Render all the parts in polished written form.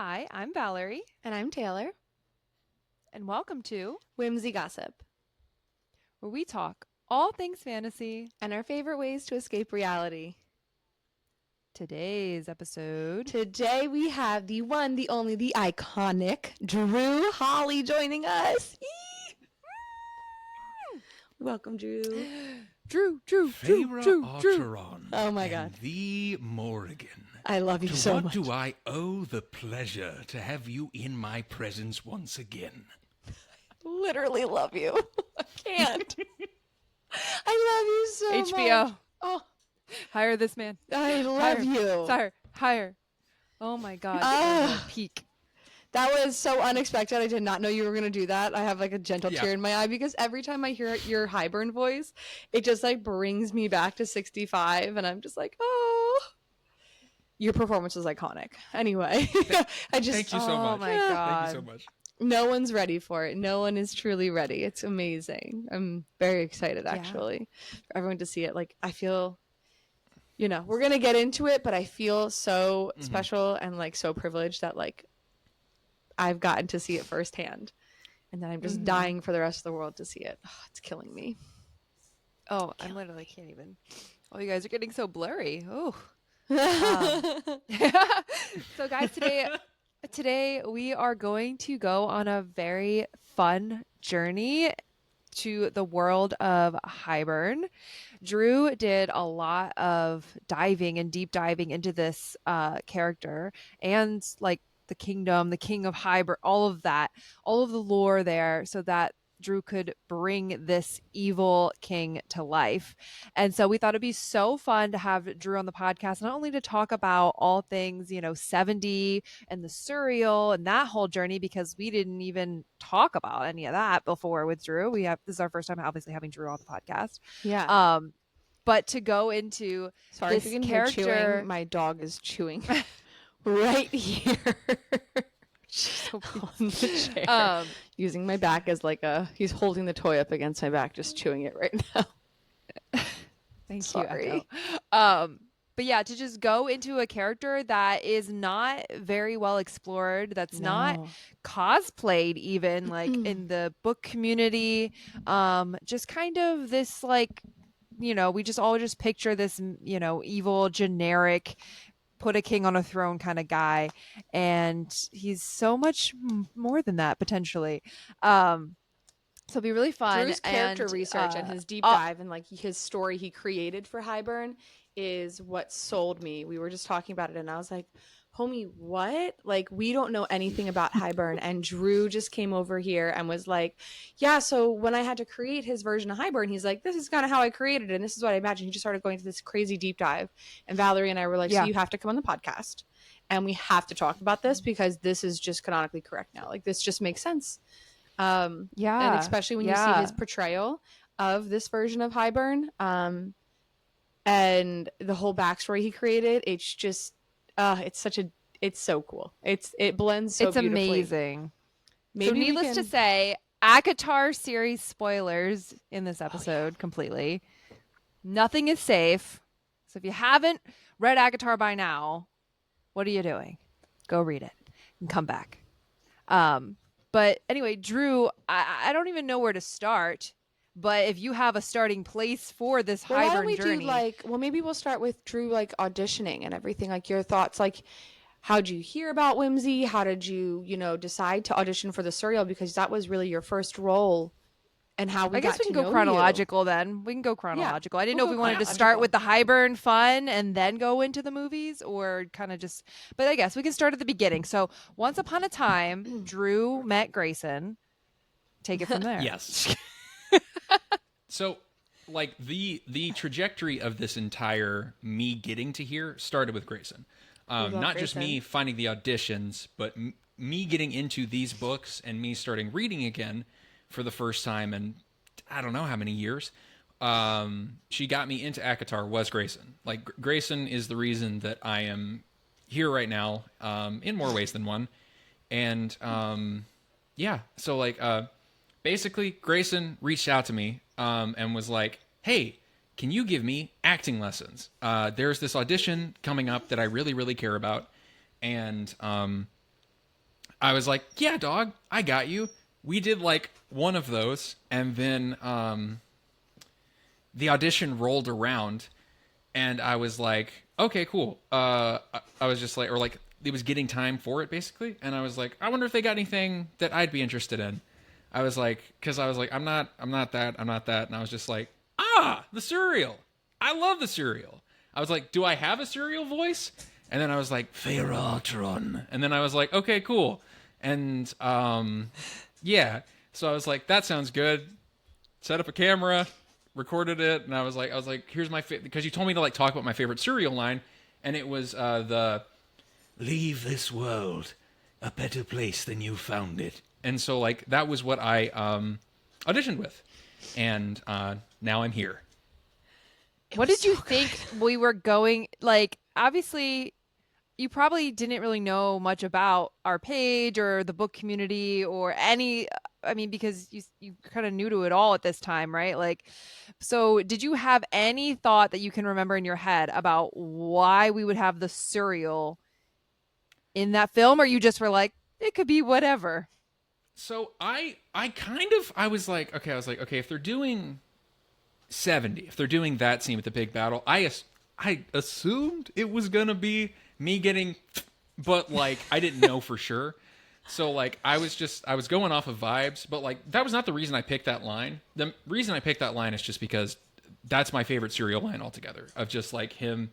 Hi, I'm Valerie, And I'm Taylor. and welcome to Whimsy Gossip. where we talk all things fantasy. And our favorite ways to escape reality. Today's episode. Today we have the one, the only, the iconic Drew Holley joining us. Welcome, Drew. Drew. Archeron Oh my and God. the Morrigan. I love you To so what much. do I owe the pleasure to have you in my presence once again? Literally love you. I can't. I love you so HBO. much. Oh, Hire this man. I love Hire. you. Hire. Oh my God. Peak. That was so unexpected. I did not know you were going to do that. I have like a gentle tear in my eye because every time I hear your Hybern voice, it just like brings me back to 65 and I'm just like, oh. Your performance was iconic. Anyway, Thank you so much. Oh my God. Thank you so much. No one's ready for it. No one is truly ready. It's amazing. I'm very excited actually for everyone to see it. Like I feel, we're going to get into it, but I feel so special and like so privileged that like I've gotten to see it firsthand. And then I'm just dying for the rest of the world to see it. Oh, it's killing me. Oh, I literally can't even. Oh, you guys are getting so blurry. Oh. So guys, today we are going to go on a very fun journey to the world of Hybern. Drew did a lot of diving and deep diving into this character and like the kingdom, the King of Hybern, all of that, all of the lore there, so that Drew could bring this evil king to life. And so we thought it'd be so fun to have Drew on the podcast, not only to talk about all things, 70 and the surreal and that whole journey, because we didn't even talk about any of that before with Drew. This is our first time obviously having Drew on the podcast. Yeah. But to go into Sorry this if you can character, hear chewing. My dog is chewing right here. so on the chair, using my back as like he's holding the toy up against my back, just chewing it right now. Thank you, Echo. But yeah, to just go into a character that is not very well explored, that's not cosplayed even like in the book community, just kind of this like, we just all just picture this, evil generic put a king on a throne kind of guy, and he's so much more than that potentially. So it'll be really fun. Drew's character research and his deep dive and like his story he created for Hybern is what sold me. We were just talking about it and I was like, homie, what? Like, we don't know anything about Hybern. And Drew just came over here and was like, yeah, so when I had to create his version of Hybern, he's like, this is kind of how I created it. And this is what I imagined. He just started going to this crazy deep dive. And Valerie and I were like, so you have to come on the podcast and we have to talk about this because this is just canonically correct now. Like, this just makes sense. And especially when you see his portrayal of this version of Hybern, and the whole backstory he created, it's just it's so cool. It blends so beautifully. It's amazing. Maybe so needless to say, ACOTAR series spoilers in this episode completely. Nothing is safe. So if you haven't read ACOTAR by now, what are you doing? Go read it and come back. But anyway, Drew, I don't even know where to start. But if you have a starting place for this Hybern journey, maybe we'll start with Drew like auditioning and everything. Like your thoughts, like how'd you hear about Whimsy? How did you, decide to audition for the Surreal? Because that was really your first role. And how I guess we can go chronological then. We can go chronological. Yeah, I didn't know if we wanted to start with the Hybern fun and then go into the movies or kind of just, but I guess we can start at the beginning. So once upon a time, Drew met Grayson. Take it from there. Yes. So, like, the trajectory of this entire me getting to here started with Grayson. Not just me finding the auditions, but me getting into these books and me starting reading again for the first time in I don't know how many years. She got me into ACOTAR was Grayson. Like, Grayson is the reason that I am here right now, in more ways than one. And, so, like, basically, Grayson reached out to me and was like, hey, can you give me acting lessons? There's this audition coming up that I really, really care about. And I was like, yeah, dog, I got you. We did like one of those, and then the audition rolled around, and I was like, okay, cool. I was just like, or like, it was getting time for it basically, and I was like, I wonder if they got anything that I'd be interested in. I was like, because I was like, I'm not that, and I was just like, the cereal. I love the cereal. I was like, do I have a cereal voice? And then I was like, Feratron. And then I was like, okay, cool. And yeah, so I was like, that sounds good. Set up a camera, recorded it, and I was like, here's my because you told me to like talk about my favorite cereal line, and it was the leave this world a better place than you found it. And so like that was what I auditioned with, and now I'm here. What did you think we were going, like, obviously you probably didn't really know much about our page or the book community or any, I mean, because you kind of new to it all at this time, right? Like, so did you have any thought that you can remember in your head about why we would have the cereal in that film, or you just were like, it could be whatever? So I was like, okay, if they're doing 70, if they're doing that scene with the big battle, I assumed it was gonna be me getting, but like I didn't know for sure. So like I was going off of vibes, but like that was not the reason I picked that line. The reason I picked that line is just because that's my favorite cereal line altogether, of just like him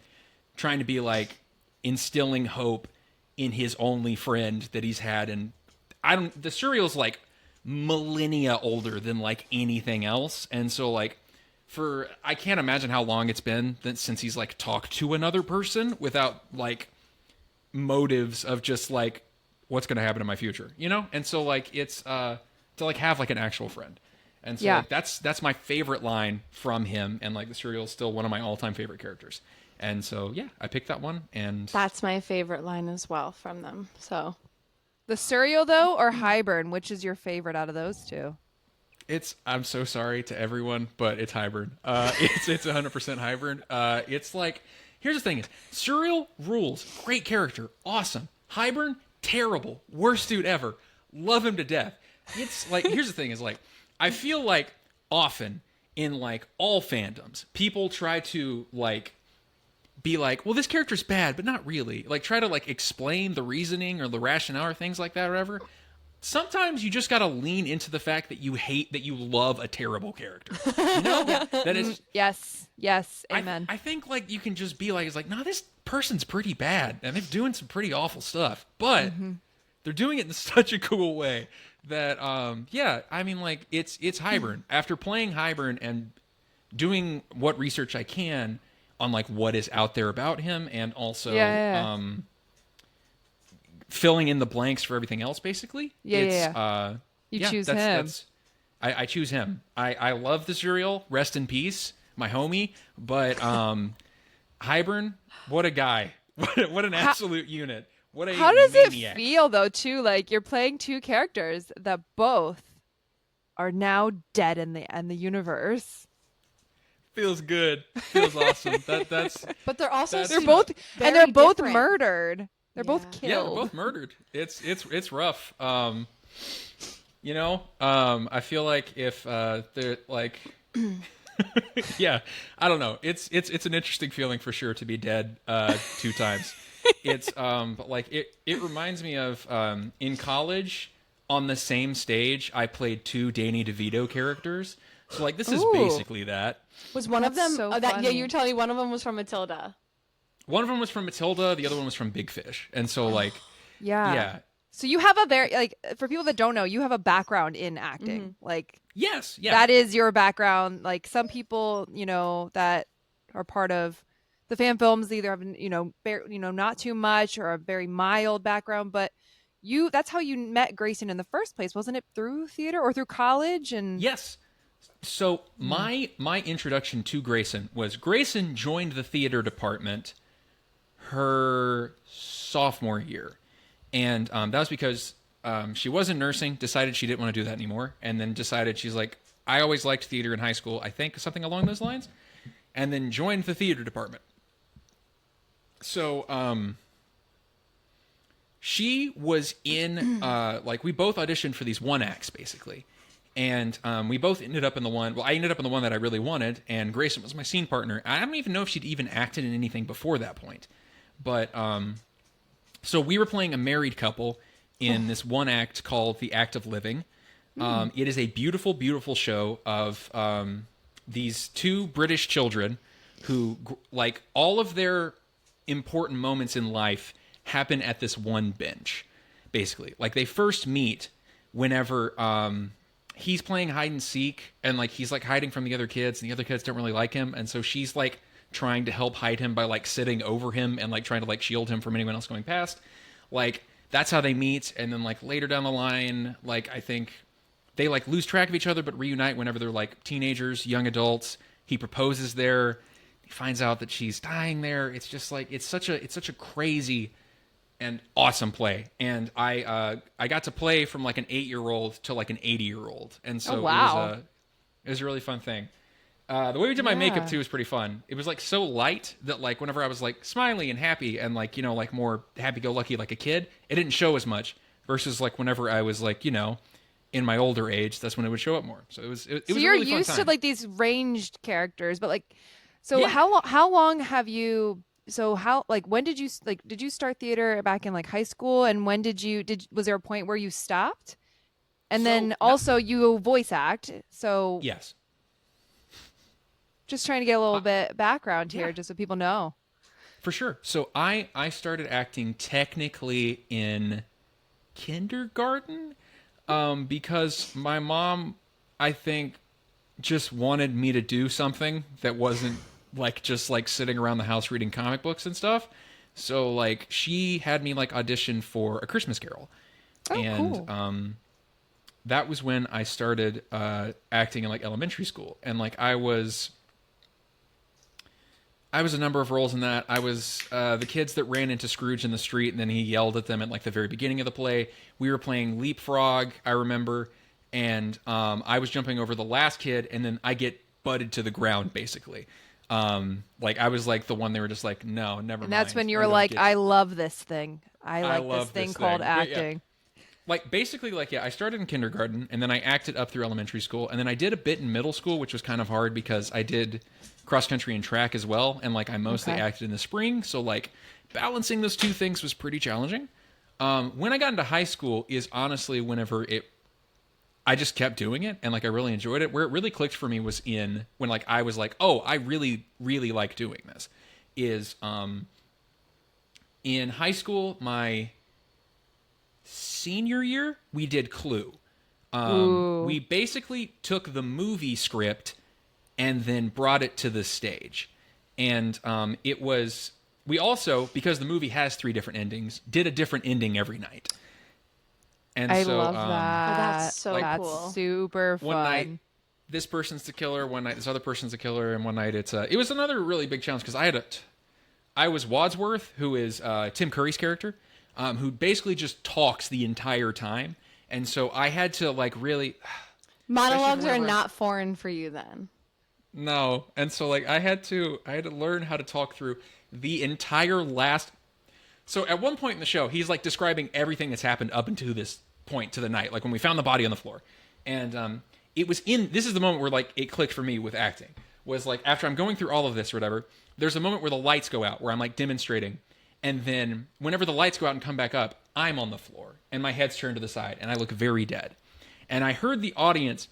trying to be like instilling hope in his only friend that he's had. And the cereal's like millennia older than like anything else, and so like I can't imagine how long it's been since he's like talked to another person without like motives of just like what's going to happen in my future, you know? And so like it's to like have like an actual friend. And so like, that's my favorite line from him, and like the cereal is still one of my all-time favorite characters. And so yeah, I picked that one, and that's my favorite line as well from them. So The cereal though, or Hybern, which is your favorite out of those two? I'm so sorry to everyone, but it's Hybern. It's 100% Hybern. It's like, here's the thing: is Cereal rules, great character, awesome. Hybern, terrible, worst dude ever. Love him to death. It's like, here's the thing: is like, I feel like often in like all fandoms, people try to like be like, well, this character's bad, but not really. Like try to like explain the reasoning or the rationale or things like that or whatever. Sometimes you just gotta lean into the fact that you love a terrible character. You know? That is yes, amen. I think like you can just be like, it's like, no, this person's pretty bad and they're doing some pretty awful stuff, but they're doing it in such a cool way that yeah, I mean like it's Hybern. After playing Hybern and doing what research I can on like what is out there about him, and also filling in the blanks for everything else, basically. You choose him. I choose him. I love the cereal. Rest in peace, my homie. But Hybern, what a guy. What an absolute unit. What a How does maniac. it feel though, too? Like you're playing two characters that both are now dead in the universe. Feels good. Feels awesome. That's. But they're also they're both different. murdered. They're both killed. Yeah, they're both murdered. It's rough. You know, I feel like if they're like, yeah, I don't know. It's an interesting feeling for sure to be dead 2 times. It's but like it reminds me of in college on the same stage I played 2 Danny DeVito characters. So like this is basically that. Was one of them so yeah, you're telling me one of them was from Matilda. One of them was from Matilda, the other one was from Big Fish. And so like yeah. So you have a very, like, for people that don't know, you have a background in acting. Like, yes, yeah. that is your background. Like some people, you know, that are part of the fan films either have, not too much or a very mild background, but that's how you met Grayson in the first place. Wasn't it through theater or through college? And yes. So my introduction to Grayson was Grayson joined the theater department her sophomore year. And that was because she was in nursing, decided she didn't want to do that anymore, and then decided she's like, I always liked theater in high school, I think, something along those lines, and then joined the theater department. So she was in like we both auditioned for these one acts basically. And we both ended up in the one. Well, I ended up in the one that I really wanted, and Grayson was my scene partner. I don't even know if she'd even acted in anything before that point. But so we were playing a married couple in this one act called The Act of Living. It is a beautiful, beautiful show of these two British children who, like, all of their important moments in life happen at this one bench, basically. Like, they first meet whenever he's playing hide and seek, and like he's like hiding from the other kids, and the other kids don't really like him, and so she's like trying to help hide him by like sitting over him and like trying to like shield him from anyone else going past. Like, that's how they meet. And then like later down the line, like I think they like lose track of each other but reunite whenever they're like teenagers, young adults. He proposes there. He finds out that she's dying there. It's just like it's such a crazy and awesome play. And I got to play from like an 8-year-old to like an 80-year-old. And so it was a really fun thing. The way we did my makeup too was pretty fun. It was like so light that like whenever I was like smiley and happy and like, you know, like more happy-go-lucky like a kid, it didn't show as much versus like whenever I was like, you know, in my older age, that's when it would show up more. So it was a really fun time. So you're used to like these ranged characters, but like, so how long have you? So how, like, when did you start theater back in like high school, and when was there a point where you stopped? And then also you voice act. So yes. Just trying to get a little bit background here, just so people know. For sure. So I started acting technically in kindergarten because my mom, I think, just wanted me to do something that wasn't like just like sitting around the house reading comic books and stuff. So like she had me like audition for A Christmas Carol. Cool. That was when I started acting in like elementary school. And like I was a number of roles in that. I was the kids that ran into Scrooge in the street and then he yelled at them at like the very beginning of the play. We were playing Leapfrog, I remember, and I was jumping over the last kid and then I get butted to the ground basically. Like I was like the one they were just like, no, never mind. And that's when you were like, I love this thing. I like this thing called acting. Yeah. Like basically like, I started in kindergarten and then I acted up through elementary school. And then I did a bit in middle school, which was kind of hard because I did cross country and track as well. And like I mostly acted in the spring. So like balancing those two things was pretty challenging. When I got into high school is honestly whenever I just kept doing it and like I really enjoyed it. Where it really clicked for me was when like I was like, oh, I really, really like doing this. Is in high school, my senior year, we did Clue. We basically took the movie script and then brought it to the stage. And we also, because the movie has 3 different endings, did a different ending every night. And I love that. Oh, that's so that's cool. Super fun. One night, this person's the killer. One night, this other person's the killer. And one night, it was another really big challenge because I was Wadsworth, who is Tim Curry's character, who basically just talks the entire time. And so I had to like really... Monologues are not foreign for you then. No. And so like I had to learn how to talk through the entire last... So at one point in the show, he's like describing everything that's happened up until this point to the night, like when we found the body on the floor. And this is the moment where like it clicked for me with acting, was like after I'm going through all of this or whatever, there's a moment where the lights go out, where I'm like demonstrating. And then whenever the lights go out and come back up, I'm on the floor and my head's turned to the side and I look very dead. And I heard the audience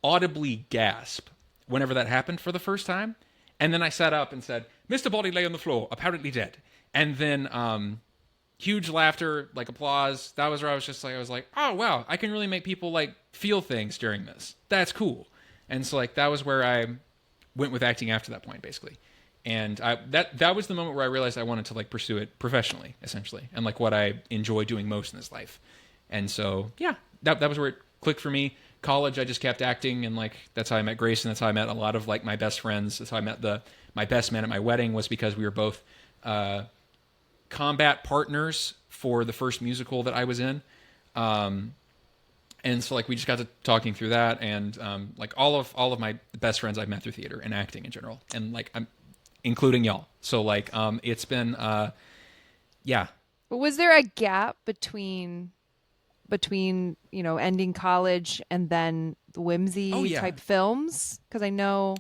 audibly gasp whenever that happened for the first time. And then I sat up and said, Mr. Body lay on the floor, apparently dead. And then huge laughter, like applause. That was where I was like, oh, wow, I can really make people like feel things during this. That's cool. And so like that was where I went with acting after that point, basically. And that was the moment where I realized I wanted to like pursue it professionally, essentially, and like what I enjoy doing most in this life. And so, yeah, that was where it clicked for me. College, I just kept acting, and like that's how I met Grayson. That's how I met a lot of like my best friends. That's how I met my best man at my wedding, was because we were both combat partners for the first musical that I was in. And so like we just got to talking through that, and like all of my best friends I've met through theater and acting in general, and like I'm including y'all. So like it's been yeah, But was there a gap between ending college and then the Oh whimsy yeah. type films? Because I know,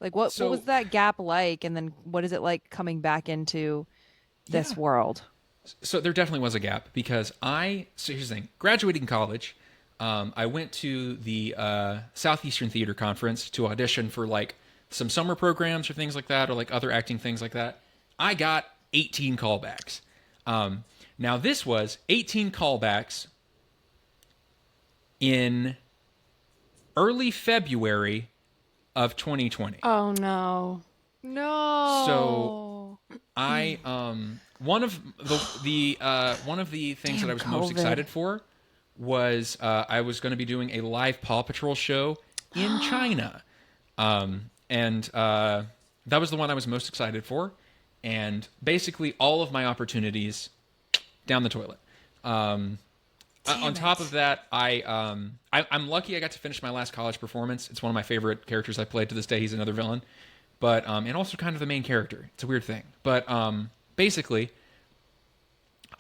like, what was So that gap like, and then what is it like coming back into yeah. this world? So there definitely was a gap because so here's the thing: graduating college, I went to the Southeastern Theater Conference to audition for like some summer programs or things like that, or like other acting things like that. I got 18 callbacks. Now this was 18 callbacks in early February of 2020. Oh no. So No. I one of the things that Damn I was most COVID. excited for was I was going to be doing a live Paw Patrol show in China, and that was the one I was most excited for, and basically all of my opportunities down the toilet. On top of that, I'm lucky I got to finish my last college performance. It's one of my favorite characters I played to this day. He's another villain, but and also kind of the main character. It's a weird thing, but basically,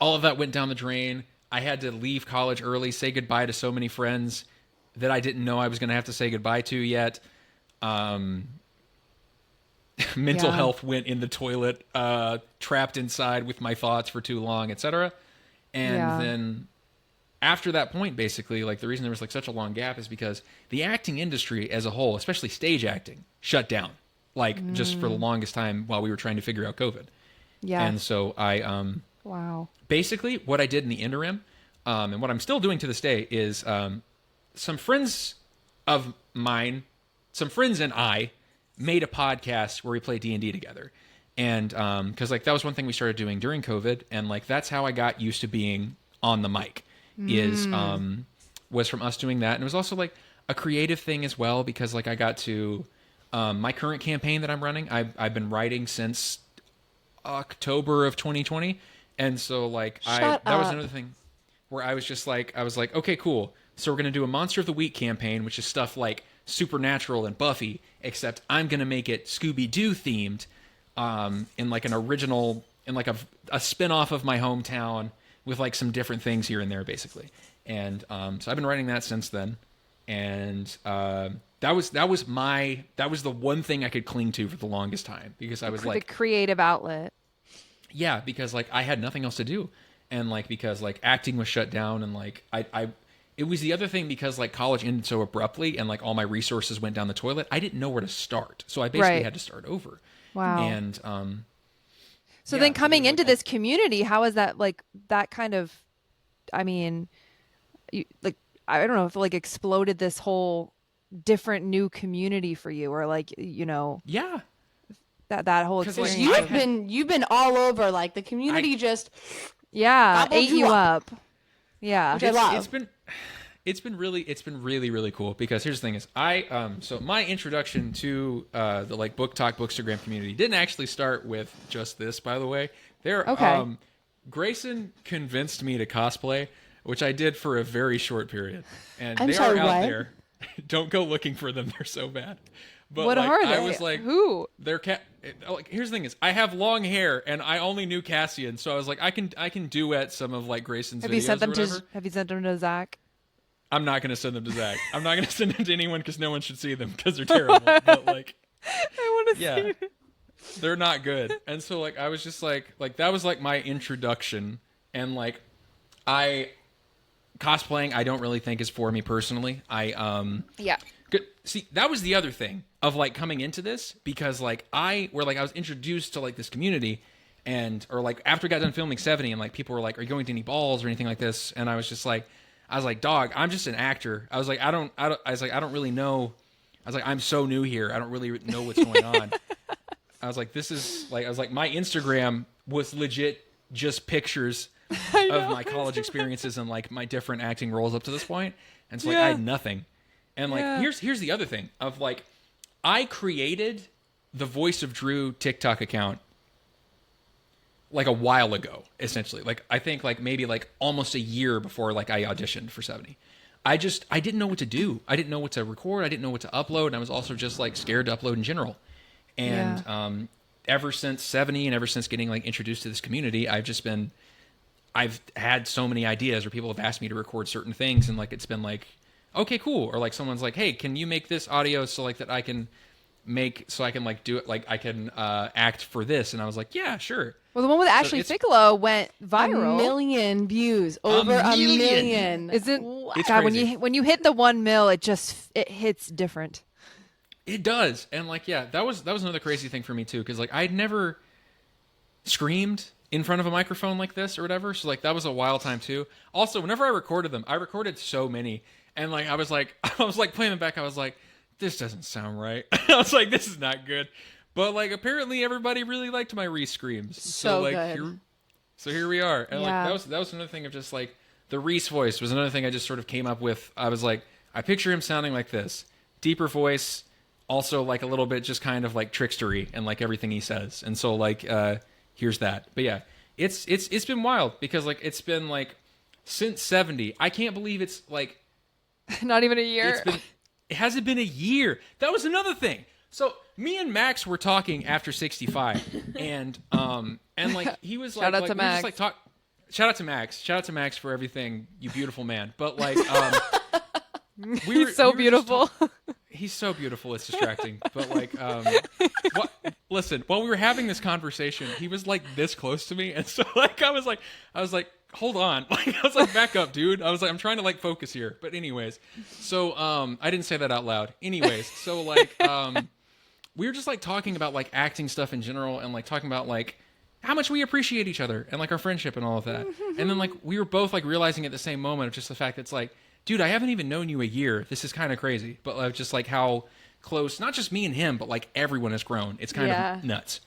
all of that went down the drain. I had to leave college early, say goodbye to so many friends that I didn't know I was going to have to say goodbye to yet. Mental Yeah. health went in the toilet, trapped inside with my thoughts for too long, etc. And Yeah. then after that point, basically, like the reason there was like such a long gap is because the acting industry as a whole, especially stage acting, shut down like just for the longest time while we were trying to figure out COVID. Yeah. And so I Wow. basically what I did in the interim, and what I'm still doing to this day is some friends of mine, some friends and I made a podcast where we play D&D together. And because like that was one thing we started doing during COVID, and like that's how I got used to being on the mic is was from us doing that. And it was also like a creative thing as well, because like I got to my current campaign that I'm running, I've been writing since October of 2020. And so like Shut that was up. another thing where I was like, okay, cool. So we're going to do a Monster of the Week campaign, which is stuff like Supernatural and Buffy, except I'm going to make it Scooby-Doo themed, in like an original, in like a spin-off of my hometown with like some different things here and there, basically. And so I've been writing that since then. And that was the one thing I could cling to for the longest time, because I was For like, the creative outlet. yeah, because like I had nothing else to do, and like because like acting was shut down, and like I it was the other thing, because like college ended so abruptly and like all my resources went down the toilet. I didn't know where to start, so I basically Right. had to start over. Wow. And So yeah, then so coming there's, into like, this community, how is that like that kind of, I mean, like I don't know if it, like exploded this whole different new community for you, or like yeah, that whole 'Cause, like, experience. You've been all over, like the community just Yeah, gobbled ate you you up. up. Yeah. Which I love. it's been really really cool, because here's the thing is so my introduction to the like book talk bookstagram community didn't actually start with just this, by the way. Okay. Grayson convinced me to cosplay, which I did for a very short period, and I'm they sorry, are out what? there. Don't go looking for them, they're so bad. But What like, are they? I was like, Who? they're like, here's the thing is I have long hair and I only knew Cassian, so I was like, I can duet some of like Grayson's Have videos you sent them or whatever. to Have you sent them to Zach? I'm not going to send them to Zach. I'm not going to send them to anyone, because no one should see them, because they're terrible. But like, I want to yeah, see. they're not good. And so like, I was just like that was like my introduction. And like, cosplaying, I don't really think is for me personally. Yeah. Good. See, that was the other thing of like coming into this, because like I was introduced to like this community, and or like after I got done filming 70, and like people were like, "Are you going to any balls or anything like this?" And I was like, "Dog, I'm just an actor." I was like, I don't really know. I was like, I'm so new here. I don't really know what's going on. I was like, my Instagram was legit just pictures of my college experiences and like my different acting roles up to this point. And so like I had nothing. And like Yeah. here's the other thing of like, I created the Voice of Drew TikTok account like a while ago, essentially. Like I think like maybe like almost a year before like I auditioned for 70. I didn't know what to do. I didn't know what to record. I didn't know what to upload. And I was also just like scared to upload in general. And ever since 70 and ever since getting like introduced to this community, I've just been I've had so many ideas, or people have asked me to record certain things, and like it's been like, okay, cool. Or like someone's like, hey, can you make this audio so like that I can like do it, like I can act for this, and I was like, yeah, sure. Well, the one with Ashley Piccolo went viral. 1 million views, over a million. Isn't it's God, crazy. when you hit the 1 mil, it hits different. It does. And like, yeah, that was another crazy thing for me too, because like I'd never screamed in front of a microphone like this or whatever, so like that was a wild time too. Also, whenever I recorded them, I recorded so many, and like I was like playing them back, I was like, this doesn't sound right. I was like, this is not good. But like apparently everybody really liked my re-screams. So like good. here we are. And Yeah. like that was another thing of just like the Reese voice was another thing I just sort of came up with. I was like, I picture him sounding like this. Deeper voice, also like a little bit just kind of like trickstery and like everything he says. And so like here's that. But yeah, it's been wild because like it's been like since 70. I can't believe it's like Not even a year. it hasn't been a year. That was another thing. So me and Max were talking after 65, and like he was like, Shout out like, to we were Max. just like shout out to Max for everything, you beautiful man. But like He's so beautiful. He's so beautiful, it's distracting. But like listen, while we were having this conversation, he was like this close to me, and so like I was like hold on. Like I was like, back up, dude. I was like, I'm trying to like focus here. But anyways, so I didn't say that out loud. Anyways, so like we were just like talking about like acting stuff in general, and like talking about like how much we appreciate each other and like our friendship and all of that. And then like we were both like realizing at the same moment of just the fact that it's like, dude, I haven't even known you a year. This is kind of crazy. But just like how close, not just me and him, but like everyone has grown. It's kind of nuts.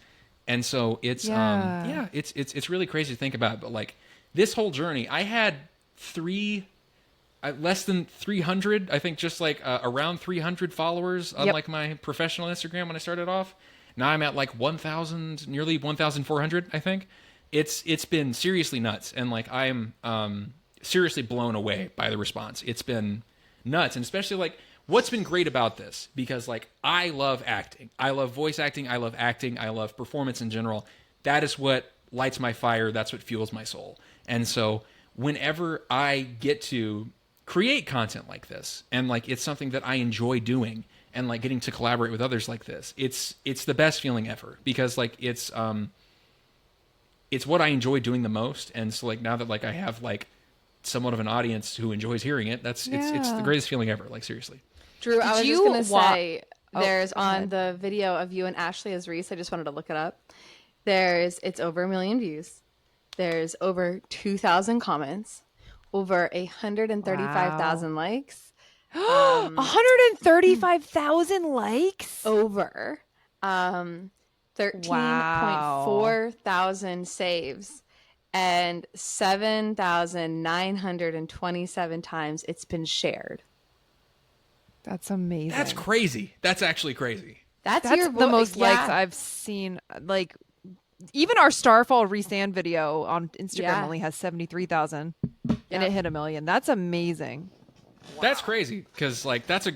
And so it's it's really crazy to think about. But like this whole journey, I had less than 300, I think, just like around 300 followers on like my professional Instagram when I started off. Now I'm at like 1,000, nearly 1,400, I think. It's been seriously nuts, and like I'm seriously blown away by the response. It's been nuts, and especially like what's been great about this, because like I love acting, I love voice acting, I love acting, I love performance in general. That is what lights my fire. That's what fuels my soul. And so whenever I get to create content like this, and like it's something that I enjoy doing, and like getting to collaborate with others like this, it's the best feeling ever, because like it's what I enjoy doing the most. And so like now that like I have like somewhat of an audience who enjoys hearing it, it's the greatest feeling ever, like seriously. Drew, I was just gonna say, there's go on ahead. the video of you and Ashley as Reese, I just wanted to look it up. It's over 1 million views. There's over 2,000 comments, over 135,000 likes. 135,000 likes? Over 13.4 thousand saves, and 7,927 times it's been shared. That's amazing. That's crazy. That's actually crazy. That's the most likes I've seen. Like, even our Starfall Resand video on Instagram only has 73,000, and it hit 1 million. That's amazing. That's crazy, because like that's a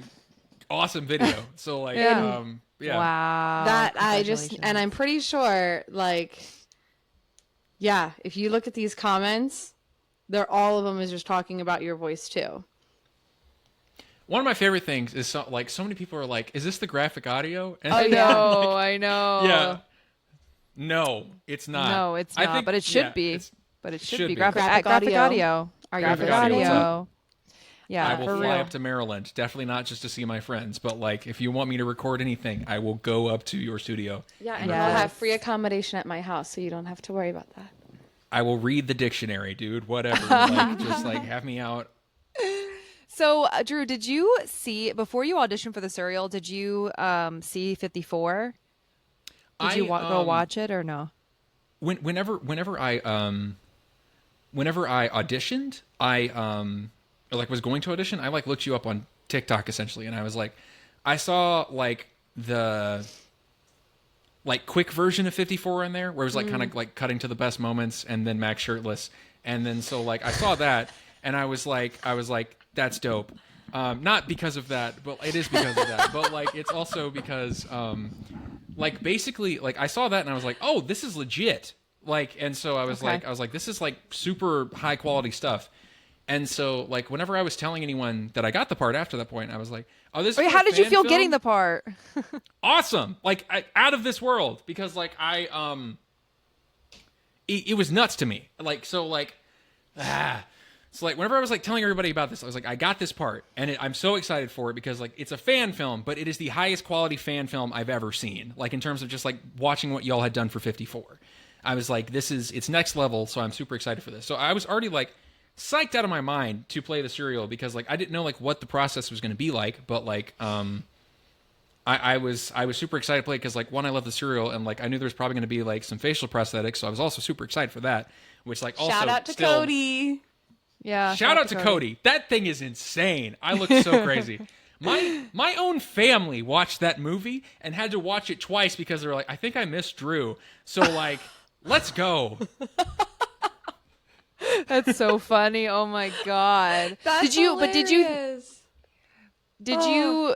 awesome video. So like Yeah. Wow. That I just, Congratulations. and I'm pretty sure, like, yeah, if you look at these comments, all of them is just talking about your voice too. One of my favorite things is so many people are like, is this the graphic audio? And I know. yeah. No, it's not. No, it's not. But it should be. But it should be. Graphic Graphic audio. Are you Graphic listening? audio. audio. Yeah, I will for fly real. up to Maryland, definitely not just to see my friends, but like if you want me to record anything, I will go up to your studio. Yeah, and Yes. we'll have free accommodation at my house, so you don't have to worry about that. I will read the dictionary, dude. Whatever. Like, just like have me out. So, Drew, did you see, before you auditioned for the serial, did you see 54? Did you go watch it or no? Whenever I auditioned, or like was going to audition, I like looked you up on TikTok essentially, and I was like, I saw like the like quick version of 54 in there, where it was like kind of like cutting to the best moments, and then Max shirtless, and then so like I saw that, and I was like that's dope. Not because of that, but it is because of that. But like it's also because like basically like I saw that and I was like, oh, this is legit. Like, and so I was like, this is like super high quality stuff. And so, like, whenever I was telling anyone that I got the part after that point, I was like, oh, this is Wait, for how a did you fan feel film? getting the part? Awesome. Like, out of this world. Because, like, it was nuts to me. Like, so, like, So, like, whenever I was, like, telling everybody about this, I was like, I got this part. And I'm so excited for it because, like, it's a fan film, but it is the highest quality fan film I've ever seen. Like, in terms of just, like, watching what y'all had done for 54. I was like, it's next level, so I'm super excited for this. So I was already, like, psyched out of my mind to play the serial because, like, I didn't know, like, what the process was going to be like, but, like, I was super excited to play because, like, one, I love the serial, and, like, I knew there was probably going to be, like, some facial prosthetics, so I was also super excied for that, which, like, also shout out to still, Cody. Yeah. shout out to Cody. That thing is insane. I look so crazy. My own family watched that movie and had to watch it twice because they were like, I think I missed Drew. So, like, let's go. That's so funny. Oh my god. That's hilarious. Did you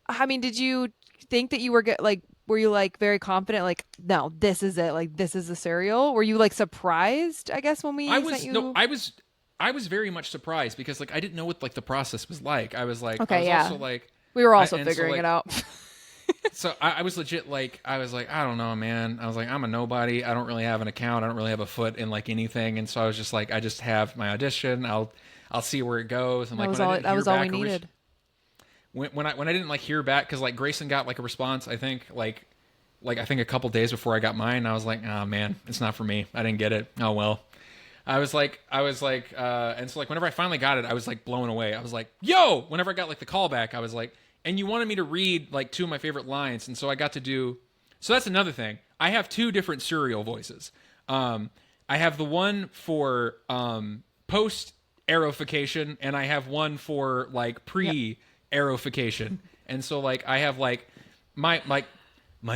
I mean, did you think that you were like were you like very confident like no, this is it. Like this is the serial? Were you like surprised, I guess, when we sent you? No, I was very much surprised because, like, I didn't know what, like, the process was like. I was like, Okay, I was yeah. also like, We were also and figuring so, like, it out. So I was legit like, I was like, I don't know, man. I was like, I'm a nobody. I don't really have an account. I don't really have a foot in, like, anything. And so I was just like, I just have my audition. I'll see where it goes. And, like, that was all we needed. When I didn't, like, hear back, because, like, Grayson got, like, a response, I think, like I think a couple days before I got mine. I was like, oh man, it's not for me. I didn't get it. Oh well. And so, like, whenever I finally got it, I was, like, blown away. I was like, yo! Whenever I got, like, the call back, I was like, and you wanted me to read, like, 2 of my favorite lines, and so I got to do... So that's another thing. I have 2 different serial voices. I have the one for post-aerification, and I have one for, like, pre-aerification. And so, like, I have, like, my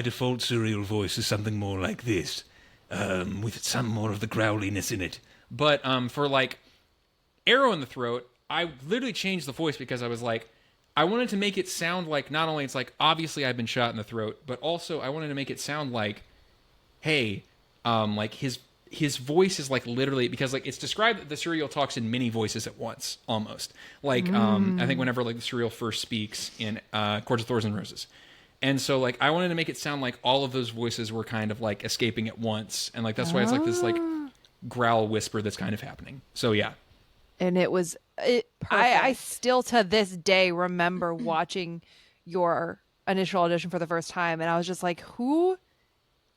default serial voice is something more like this, with some more of the growliness in it. But for, like, Arrow in the Throat, I literally changed the voice because I was like, I wanted to make it sound like, not only it's like, obviously I've been shot in the throat, but also I wanted to make it sound like, hey, like his voice is like literally, because like it's described that the serial talks in many voices at once, almost. Like, I think whenever like the serial first speaks in Chords of Thorns and Roses. And so like I wanted to make it sound like all of those voices were kind of like escaping at once. And like that's why it's like this like growl whisper that's kind of happening. So yeah. And I still to this day remember watching your initial audition for the first time, and I was just like, who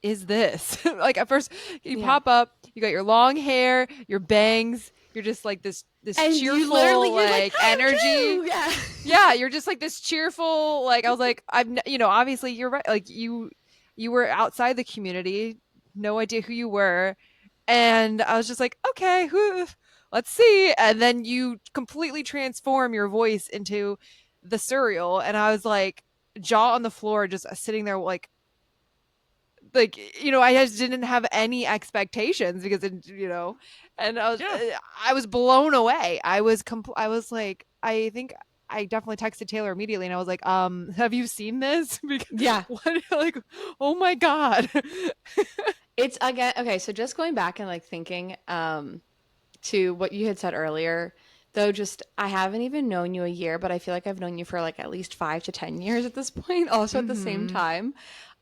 is this? Like at first you pop up, you got your long hair, your bangs, you're just like this and cheerful like energy. Yeah, you're just like this cheerful, like I was like, obviously you're right, like you were outside the community, no idea who you were, and I was just like, okay, let's see. And then you completely transform your voice into the serial. And I was like, jaw on the floor, just sitting there like, I just didn't have any expectations because, and I was blown away. I was like, I think I definitely texted Taylor immediately and I was like, have you seen this? Because, what? Like, oh my God. It's again, okay. So just going back and like thinking, to what you had said earlier, though, just I haven't even known you a year, but I feel like I've known you for like at least 5 to 10 years at this point, also at the same time.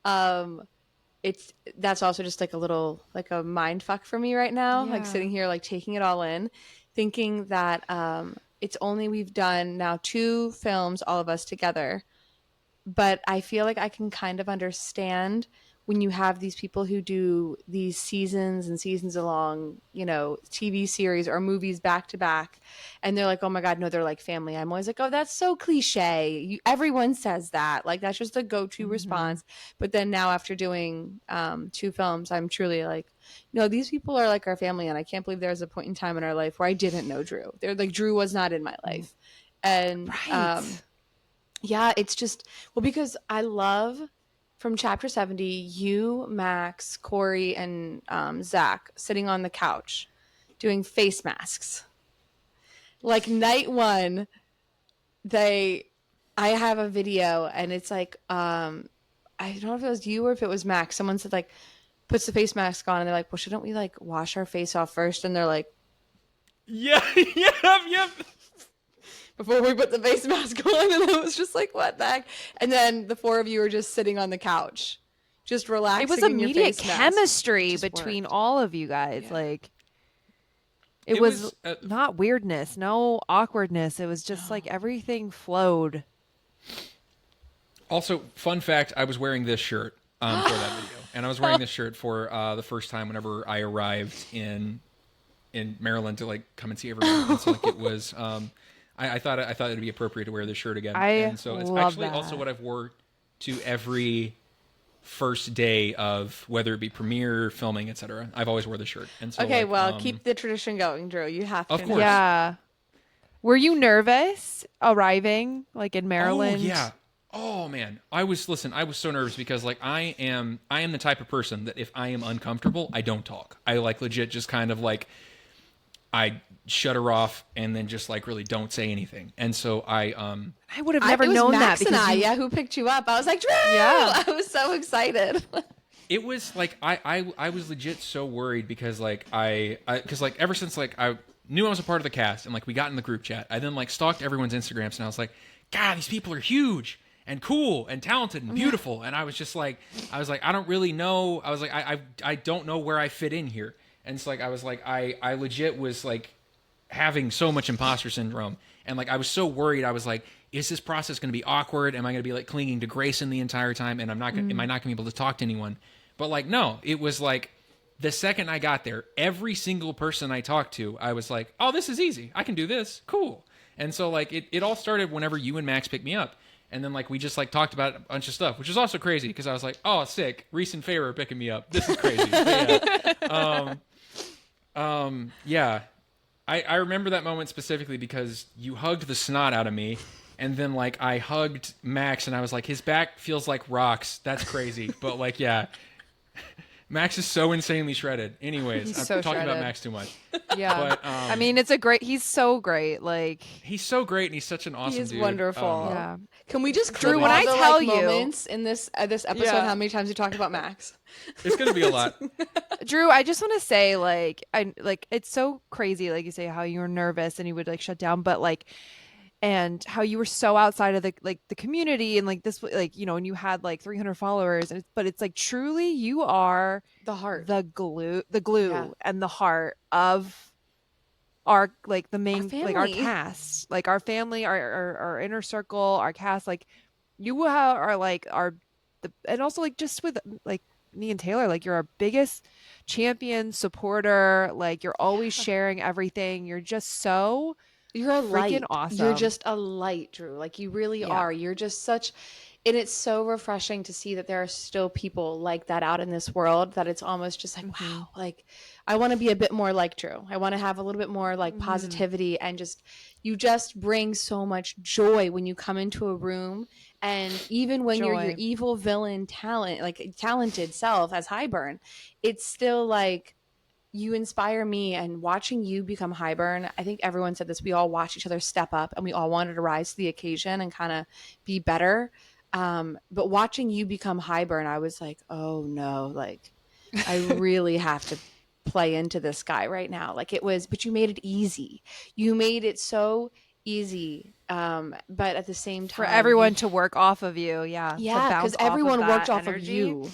That's also just like a little like a mind fuck for me right now, like sitting here like taking it all in, thinking that we've done now 2 films, all of us together, but I feel like I can kind of understand when you have these people who do these seasons and seasons along, TV series or movies back to back, and they're like, oh my God, no, they're like family. I'm always like, oh, that's so cliche. Everyone says that. Like, that's just the go-to response. But then now after doing 2 films, I'm truly like, no, these people are like our family. And I can't believe there was a point in time in our life where I didn't know Drew. They're like, Drew was not in my life. And it's just, well, because I love... From Chapter 70, you, Max, Corey, and Zach sitting on the couch doing face masks. Like night 1, I have a video and it's like, I don't know if it was you or if it was Max. Someone said like, puts the face mask on, and they're like, well, shouldn't we like wash our face off first? And they're like, yeah, yep. before we put the face mask on. And I was just like, what the heck? And then the four of you were just sitting on the couch, just relaxing. It was in your immediate face mask. chemistry Just between worked. all of you guys. Yeah. Like it was not weirdness, no awkwardness. It was just like everything flowed. Also, fun fact, I was wearing this shirt for that video. And I was wearing this shirt for the first time whenever I arrived in Maryland to like come and see everyone. And so like it was I thought it'd be appropriate to wear this shirt again. And so it's actually also what I've wore to every first day of whether it be premiere, filming, etc. I've always wore the shirt. And so Okay, like, well, keep the tradition going, Drew. You have to. Of course. Yeah. Were you nervous arriving like in Maryland? Oh yeah. Oh man, I was so nervous because like I am the type of person that if I am uncomfortable, I don't talk. I like legit just kind of like I shut her off and then just like really don't say anything. And so I would have never known Max that because and who picked you up. I was like, Drew! Yeah. I was so excited. it was like I was legit so worried because like because like ever since like I knew I was a part of the cast and like we got in the group chat, I then like stalked everyone's Instagrams and I was like, God, these people are huge and cool and talented and beautiful. And I was like, I don't really know. I was like, I don't know where I fit in here. And it's like, I was like, I legit was like having so much imposter syndrome. And like, I was so worried. I was like, is this process going to be awkward? Am I going to be like clinging to Grayson the entire time? And am I not going to be able to talk to anyone? But like, no, it was like the second I got there, every single person I talked to, I was like, oh, this is easy. I can do this. Cool. And so like, it all started whenever you and Max picked me up. And then, like, we just, like, talked about a bunch of stuff, which was also crazy because I was like, oh, sick. Reese and Faye are picking me up. This is crazy. Yeah. I remember that moment specifically because you hugged the snot out of me. And then, like, I hugged Max, and I was like, his back feels like rocks. That's crazy. But, like, yeah. Max is so insanely shredded. Anyways, I'm so talking about shredded. Max too much. Yeah. But, I mean, he's so great. Like he's so great, and he's such an awesome He's dude. wonderful. yeah. Can we just Drew, clip when all I the, tell like, you- moments in this episode, Yeah. how many times you talk about Max? It's going to be a lot. Drew, I just want to say, like, it's so crazy, like you say, how you were nervous and you would like shut down, but like, and how you were so outside of the community and like this, like, you know, and you had like 300 followers, but it's like truly you are The heart. the glue Yeah. and the heart of our like the main like our family. cast, like our family, our inner circle, our cast, like you are like and also like just with like me and Taylor, like you're our biggest champion supporter, like you're always sharing everything, you're just so You're a light. freaking awesome. You're just a light, Drew. Like you really Yeah. are. You're just such, and it's so refreshing to see that there are still people like that out in this world that it's almost just like, wow, like I want to be a bit more like Drew. I want to have a little bit more like positivity and just, you just bring so much joy when you come into a room. And even when you're your Joy. evil villain talented self as Hybern, it's still like, you inspire me, and watching you become Hybern, I think everyone said this, we all watched each other step up and we all wanted to rise to the occasion and kind of be better. But watching you become Hybern, I was like, oh no, like I really have to play into this guy right now. Like it was, but you made it easy. You made it so easy. But at the same time, for everyone to work off of you. Yeah. to yeah, bounce because everyone that worked off of energy. you.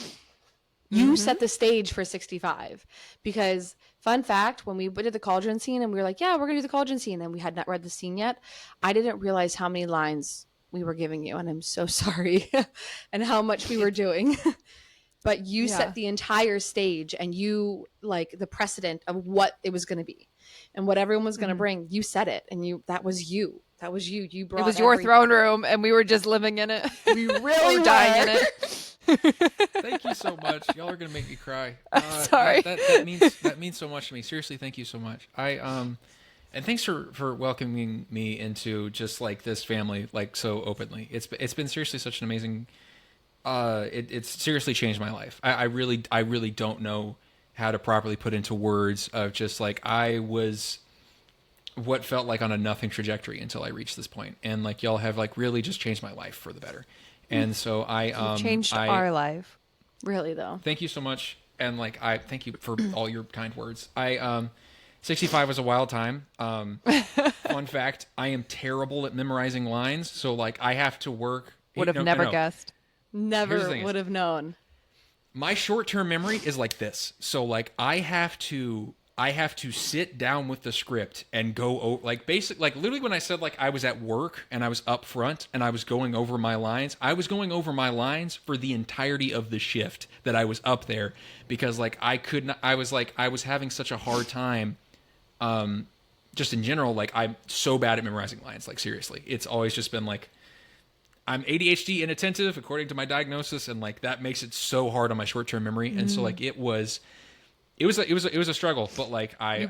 You set the stage for 65. Because fun fact, when we did the cauldron scene and we were like, yeah, we're gonna do the cauldron scene, and we had not read the scene yet, I didn't realize how many lines we were giving you, and I'm so sorry, and how much we were doing. But you set the entire stage, and you like the precedent of what it was going to be and what everyone was going to bring. You said it, and that was you. That was you. You brought It was your everything. throne room, and we were just living in it. We really were dying in were. it. Thank you so much. Y'all are gonna make me cry. Sorry. That means so much to me. Seriously, thank you so much. And thanks for welcoming me into just like this family like so openly. It's been seriously such an amazing. It's seriously changed my life. I really don't know how to properly put into words of just like I was what felt like on a nothing trajectory until I reached this point, and like y'all have like really just changed my life for the better. And so You've changed our life. Really though. thank you so much. and like I thank you for all your kind words. 65 was a wild time. Fun fact, I am terrible at memorizing lines, so like I have to work. Would have never guessed. Never would have known. My short-term memory is like this. So like I have to sit down with the script and go over, like basic, like literally when I said like I was at work and I was up front and I was going over my lines, I was going over my lines for the entirety of the shift that I was up there, because like I was having such a hard time, just in general, like I'm so bad at memorizing lines, like seriously. It's always just been like, I'm ADHD inattentive according to my diagnosis, and like that makes it so hard on my short-term memory. And so like it was a struggle, but like we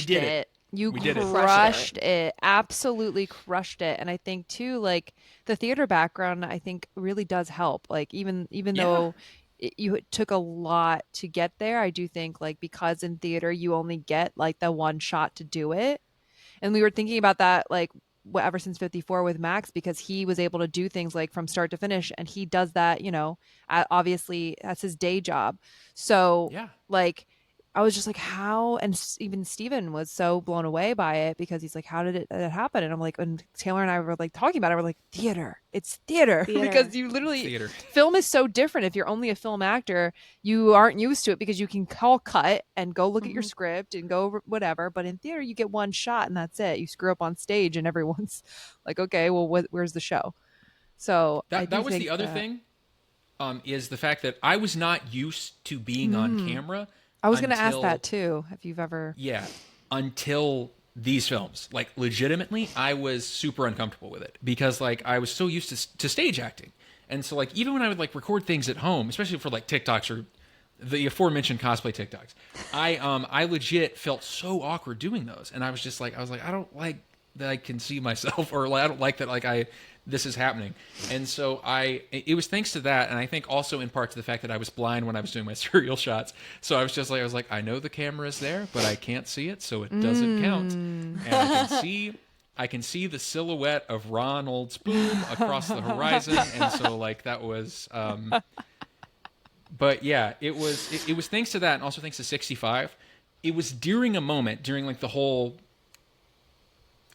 did it. You crushed it. Absolutely crushed it. And I think too, like the theater background, I think really does help. Like even though you took a lot to get there, I do think like because in theater you only get like the one shot to do it. And we were thinking about that like ever since 54 with Max, because he was able to do things like from start to finish, and he does that, you know, obviously that's his day job. So like I was just like, how? And even Steven was so blown away by it, because he's like, how did it happen? And I'm like, and Taylor and I were like talking about it, we're like, theater, it's theater. Because you literally, film is so different. If you're only a film actor, you aren't used to it because you can call cut and go look at your script and go over whatever. But in theater, you get one shot and that's it. You screw up on stage and everyone's like, okay, well, where's the show? So that was the other thing, is the fact that I was not used to being on camera. I was going to ask that too, if you've ever... Yeah, until these films. Like, legitimately, I was super uncomfortable with it, because, like, I was so used to stage acting. And so, like, even when I would, like, record things at home, especially for, like, TikToks or the aforementioned cosplay TikToks, I legit felt so awkward doing those. And I was like, I don't like that I can see myself, or, like, I don't like that, like, this is happening. And so it was thanks to that, and I think also in part to the fact that I was blind when I was doing my serial shots. So I was like, I know the camera is there, but I can't see it, so it doesn't count. And I can see the silhouette of Ron Old Spoon across the horizon, and so like that was. But yeah, it was thanks to that, and also thanks to 65. It was during a moment during like the whole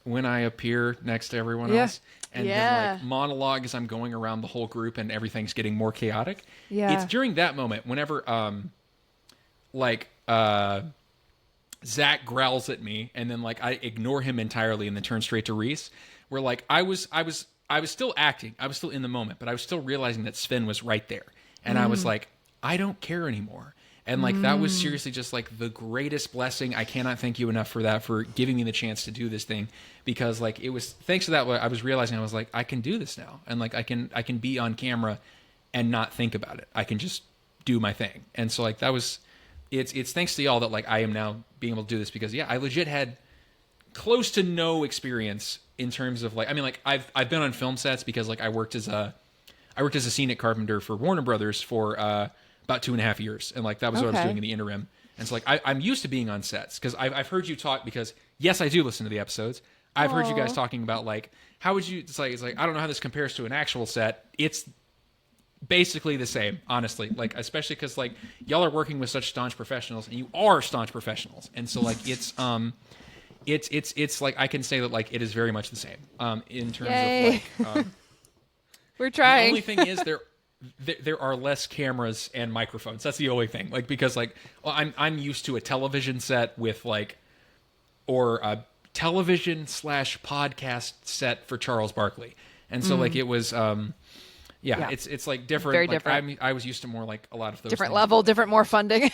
when I appear next to everyone else. And then like monologue as I'm going around the whole group and everything's getting more chaotic. Yeah. It's during that moment whenever Zach growls at me and then like I ignore him entirely and then turn straight to Reese, where like I was still acting. I was still in the moment, but I was still realizing that Sven was right there. And I was like, I don't care anymore. And like that was seriously just like the greatest blessing. I cannot thank you enough for that, for giving me the chance to do this thing, because like it was thanks to that I was realizing I was like, I can do this now, and like I can be on camera and not think about it. I can just do my thing. And so like that was it's thanks to y'all that like I am now being able to do this, because I legit had close to no experience in terms of like, I mean like I've been on film sets because like I worked as a scenic carpenter for Warner Brothers for about 2.5 years, and like that was what I was doing in the interim. And so like I'm used to being on sets, because I've heard you talk, because yes, I do listen to the episodes. I've heard you guys talking about like how would you it's like I don't know how this compares to an actual set. It's basically the same, honestly, like especially because like y'all are working with such staunch professionals, and you are staunch professionals, and so like it's like I can say that like it is very much the same in terms of like we're trying. The only thing is there are less cameras and microphones. That's the only thing. Like because like I'm used to a television set with like, or a television / podcast set for Charles Barkley, and so like it was it's like different. Very like, different. I was used to more like a lot of those different things. level, different, more funding.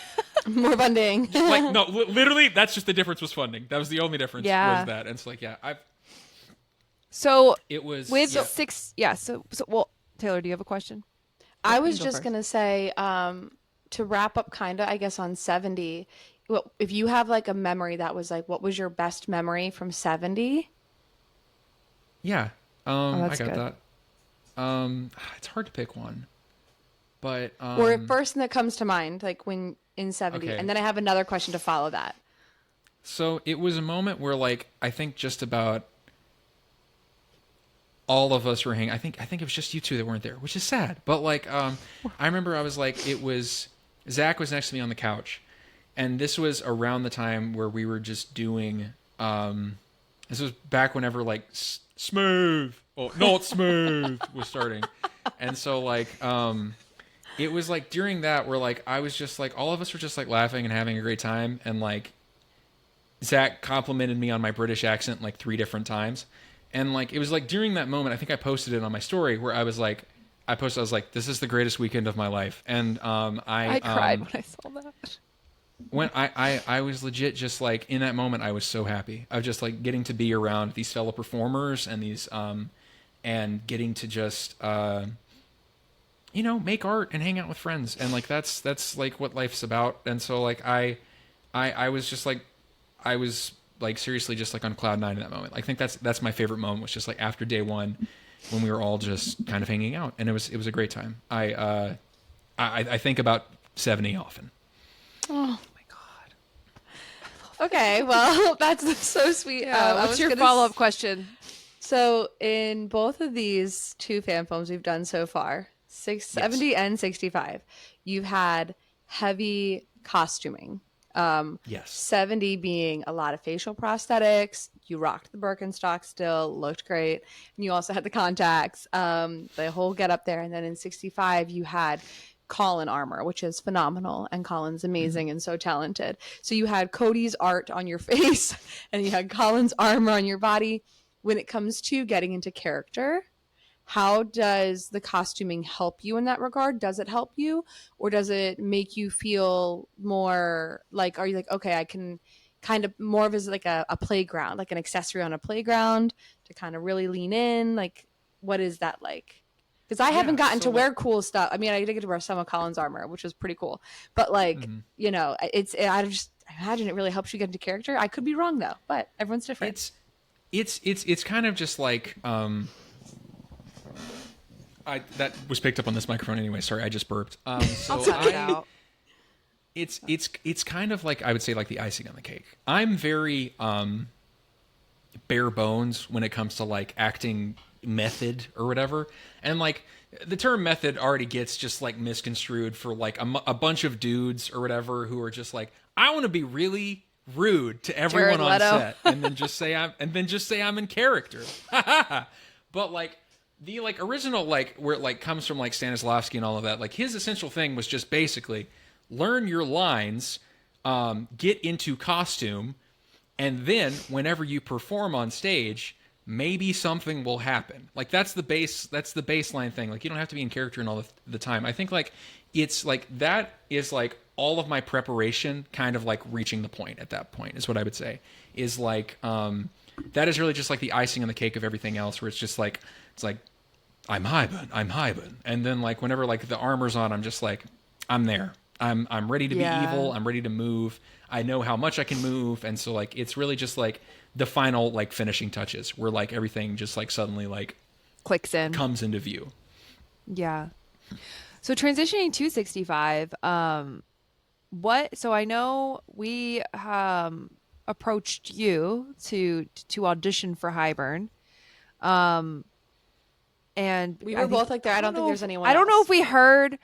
More funding. Like no, literally that's just the difference was funding. That was the only difference was that. And it's like So it was with 6. Yeah. So well, Taylor, do you have a question? I was just going to say, to wrap up kind of, I guess, on 70, if you have like a memory that was like, what was your best memory from 70? Yeah. I got good. that. It's hard to pick one, but or a person that comes to mind, like when in 70. Okay. And then I have another question to follow that. So it was a moment where like, I think just about all of us were hanging. I think it was just you two that weren't there, which is sad. But like, I remember I was like, it was Zach was next to me on the couch, and this was around the time where we were just doing. This was back whenever like smooth, oh not smooth was starting, and so like it was like during that where like I was just like all of us were just like laughing and having a great time, and like Zach complimented me on my British accent like 3 different times, and like it was like during that moment I think I posted it on my story where I was like. I was like, this is the greatest weekend of my life. And I cried when I saw that. When I was legit just like, in that moment, I was so happy. I was just like getting to be around these fellow performers and these, and getting to just, make art and hang out with friends. And like, that's like what life's about. And so like, I was just like, I was like seriously just like on cloud 9 in that moment. I think that's my favorite moment, was just like after day 1. When we were all just kind of hanging out, and it was a great time. I think about 70 often. Oh my god. Okay, well that's so sweet. What's your follow-up question? So in both of these 2 fan films we've done so far, 670 and 65, you've had heavy costuming. Yes. 70 being a lot of facial prosthetics. You rocked the Birkenstock still, looked great. And you also had the contacts, the whole get up there. And then in 65, you had Colin armor, which is phenomenal. And Colin's amazing and so talented. So you had Cody's art on your face and you had Colin's armor on your body. When it comes to getting into character, how does the costuming help you in that regard? Does it help you, or does it make you feel more like, are you like, okay, I can kind of more of as like a playground, like an accessory on a playground to kind of really lean in? Like, what is that like? Because I haven't gotten to wear cool stuff. I mean, I did get to wear some of Colin's armor, which was pretty cool. But like, I imagine it really helps you get into character. I could be wrong though, but everyone's different. It's kind of just like, that was picked up on this microphone anyway. Sorry, I just burped. So I'll cut it out. It's kind of like, I would say, like the icing on the cake. I'm very bare bones when it comes to like acting method or whatever, and like the term method already gets just like misconstrued for like a bunch of dudes or whatever who are just like, I want to be really rude to everyone on set, and then just say I'm in character. But like. The like original like where it like comes from like Stanislavski and all of that, like his essential thing was just basically learn your lines, get into costume, and then whenever you perform on stage, maybe something will happen. Like that's the baseline thing. Like you don't have to be in character and all the time. I think like it's like that is like all of my preparation kind of like reaching the point at that point is what I would say. Is like that is really just like the icing on the cake of everything else, where it's just like it's like I'm Hybern, and then like whenever like the armor's on, I'm just like I'm there. I'm ready to be evil. I'm ready to move. I know how much I can move, and so like it's really just like the final like finishing touches where like everything just like suddenly like clicks in, comes into view. Yeah. So transitioning to 65, so I know we approached you to audition for Hybern. And we were both like there. I don't think there's anyone else. I don't know else. if we heard.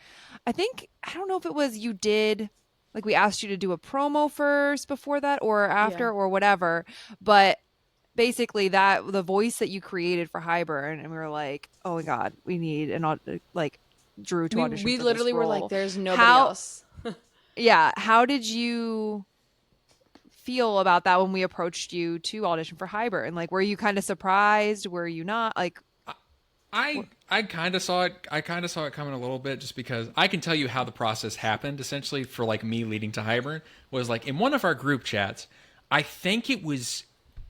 I don't know if it was you did, like we asked you to do a promo first before that or after or whatever. But basically the voice that you created for Hybern, and we were like, oh my God, we need Drew to audition we for literally this role. were like, there's nobody else. Yeah. How did you feel about that when we approached you to audition for Hybern? Like, were you kind of surprised? Were you not? Like, I kind of saw it. I kind of saw it coming a little bit, just because I can tell you how the process happened. Essentially, for like me leading to Hybern was like in one of our group chats. I think it was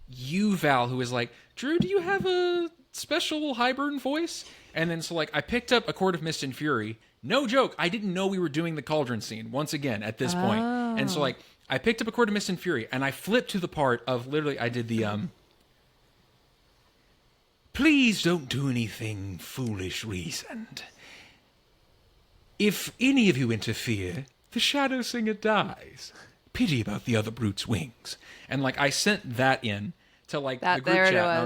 you, Val, who was like, Drew, do you have a special Hybern voice? And then so like I picked up A Court of Mist and Fury. No joke, I didn't know we were doing the Cauldron scene once again at this point. And so like I picked up A Court of Mist and Fury, and I flipped to the part of literally I did the please don't do anything foolish, reasoned. If any of you interfere, the Shadow Singer dies. Pity about the other brute's wings. And like I sent that in to like the group chat, and I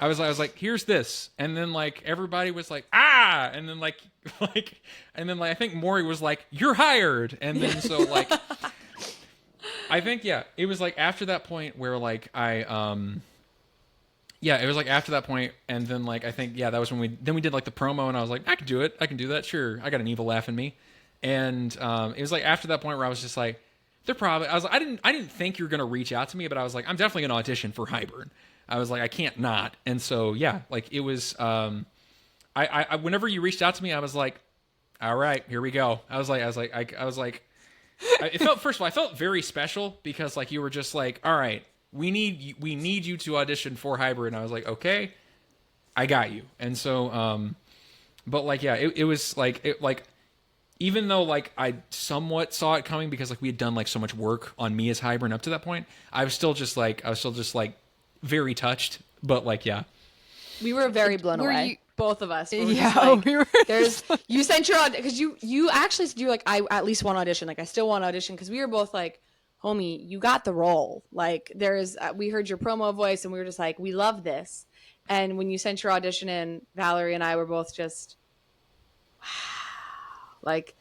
was like, here's this, and then like everybody was like, yeah. And then I think Maury was like, you're hired. And then so like, I think, yeah, it was like after that point where like yeah, it was like after that point, and then like I think that was when we did like the promo, and I was like, I can do it, I can do that, sure, I got an evil laugh in me, and it was like after that point where I was just like, I didn't think you were gonna reach out to me, but I was like, I'm definitely gonna audition for Hybern. I was like, I can't not, and so yeah, like it was, I whenever you reached out to me, I was like, all right, here we go. I was like, it felt, first of all, I felt very special because like you were just like, all right. We need you to audition for Hybern. And I was like, okay, I got you. And so, but like, yeah, it was like, even though like I somewhat saw it coming because like we had done like so much work on me as Hybern up to that point, I was still just like very touched. But like, yeah, we were very blown away. Both of us. We were. You sent your audition because you actually said you were like, I at least want to audition. Like I still want to audition because we were both like, homie, you got the role. Like we heard your promo voice and we were just like, we love this. And when you sent your audition in, Valerie and I were both just wow. Like,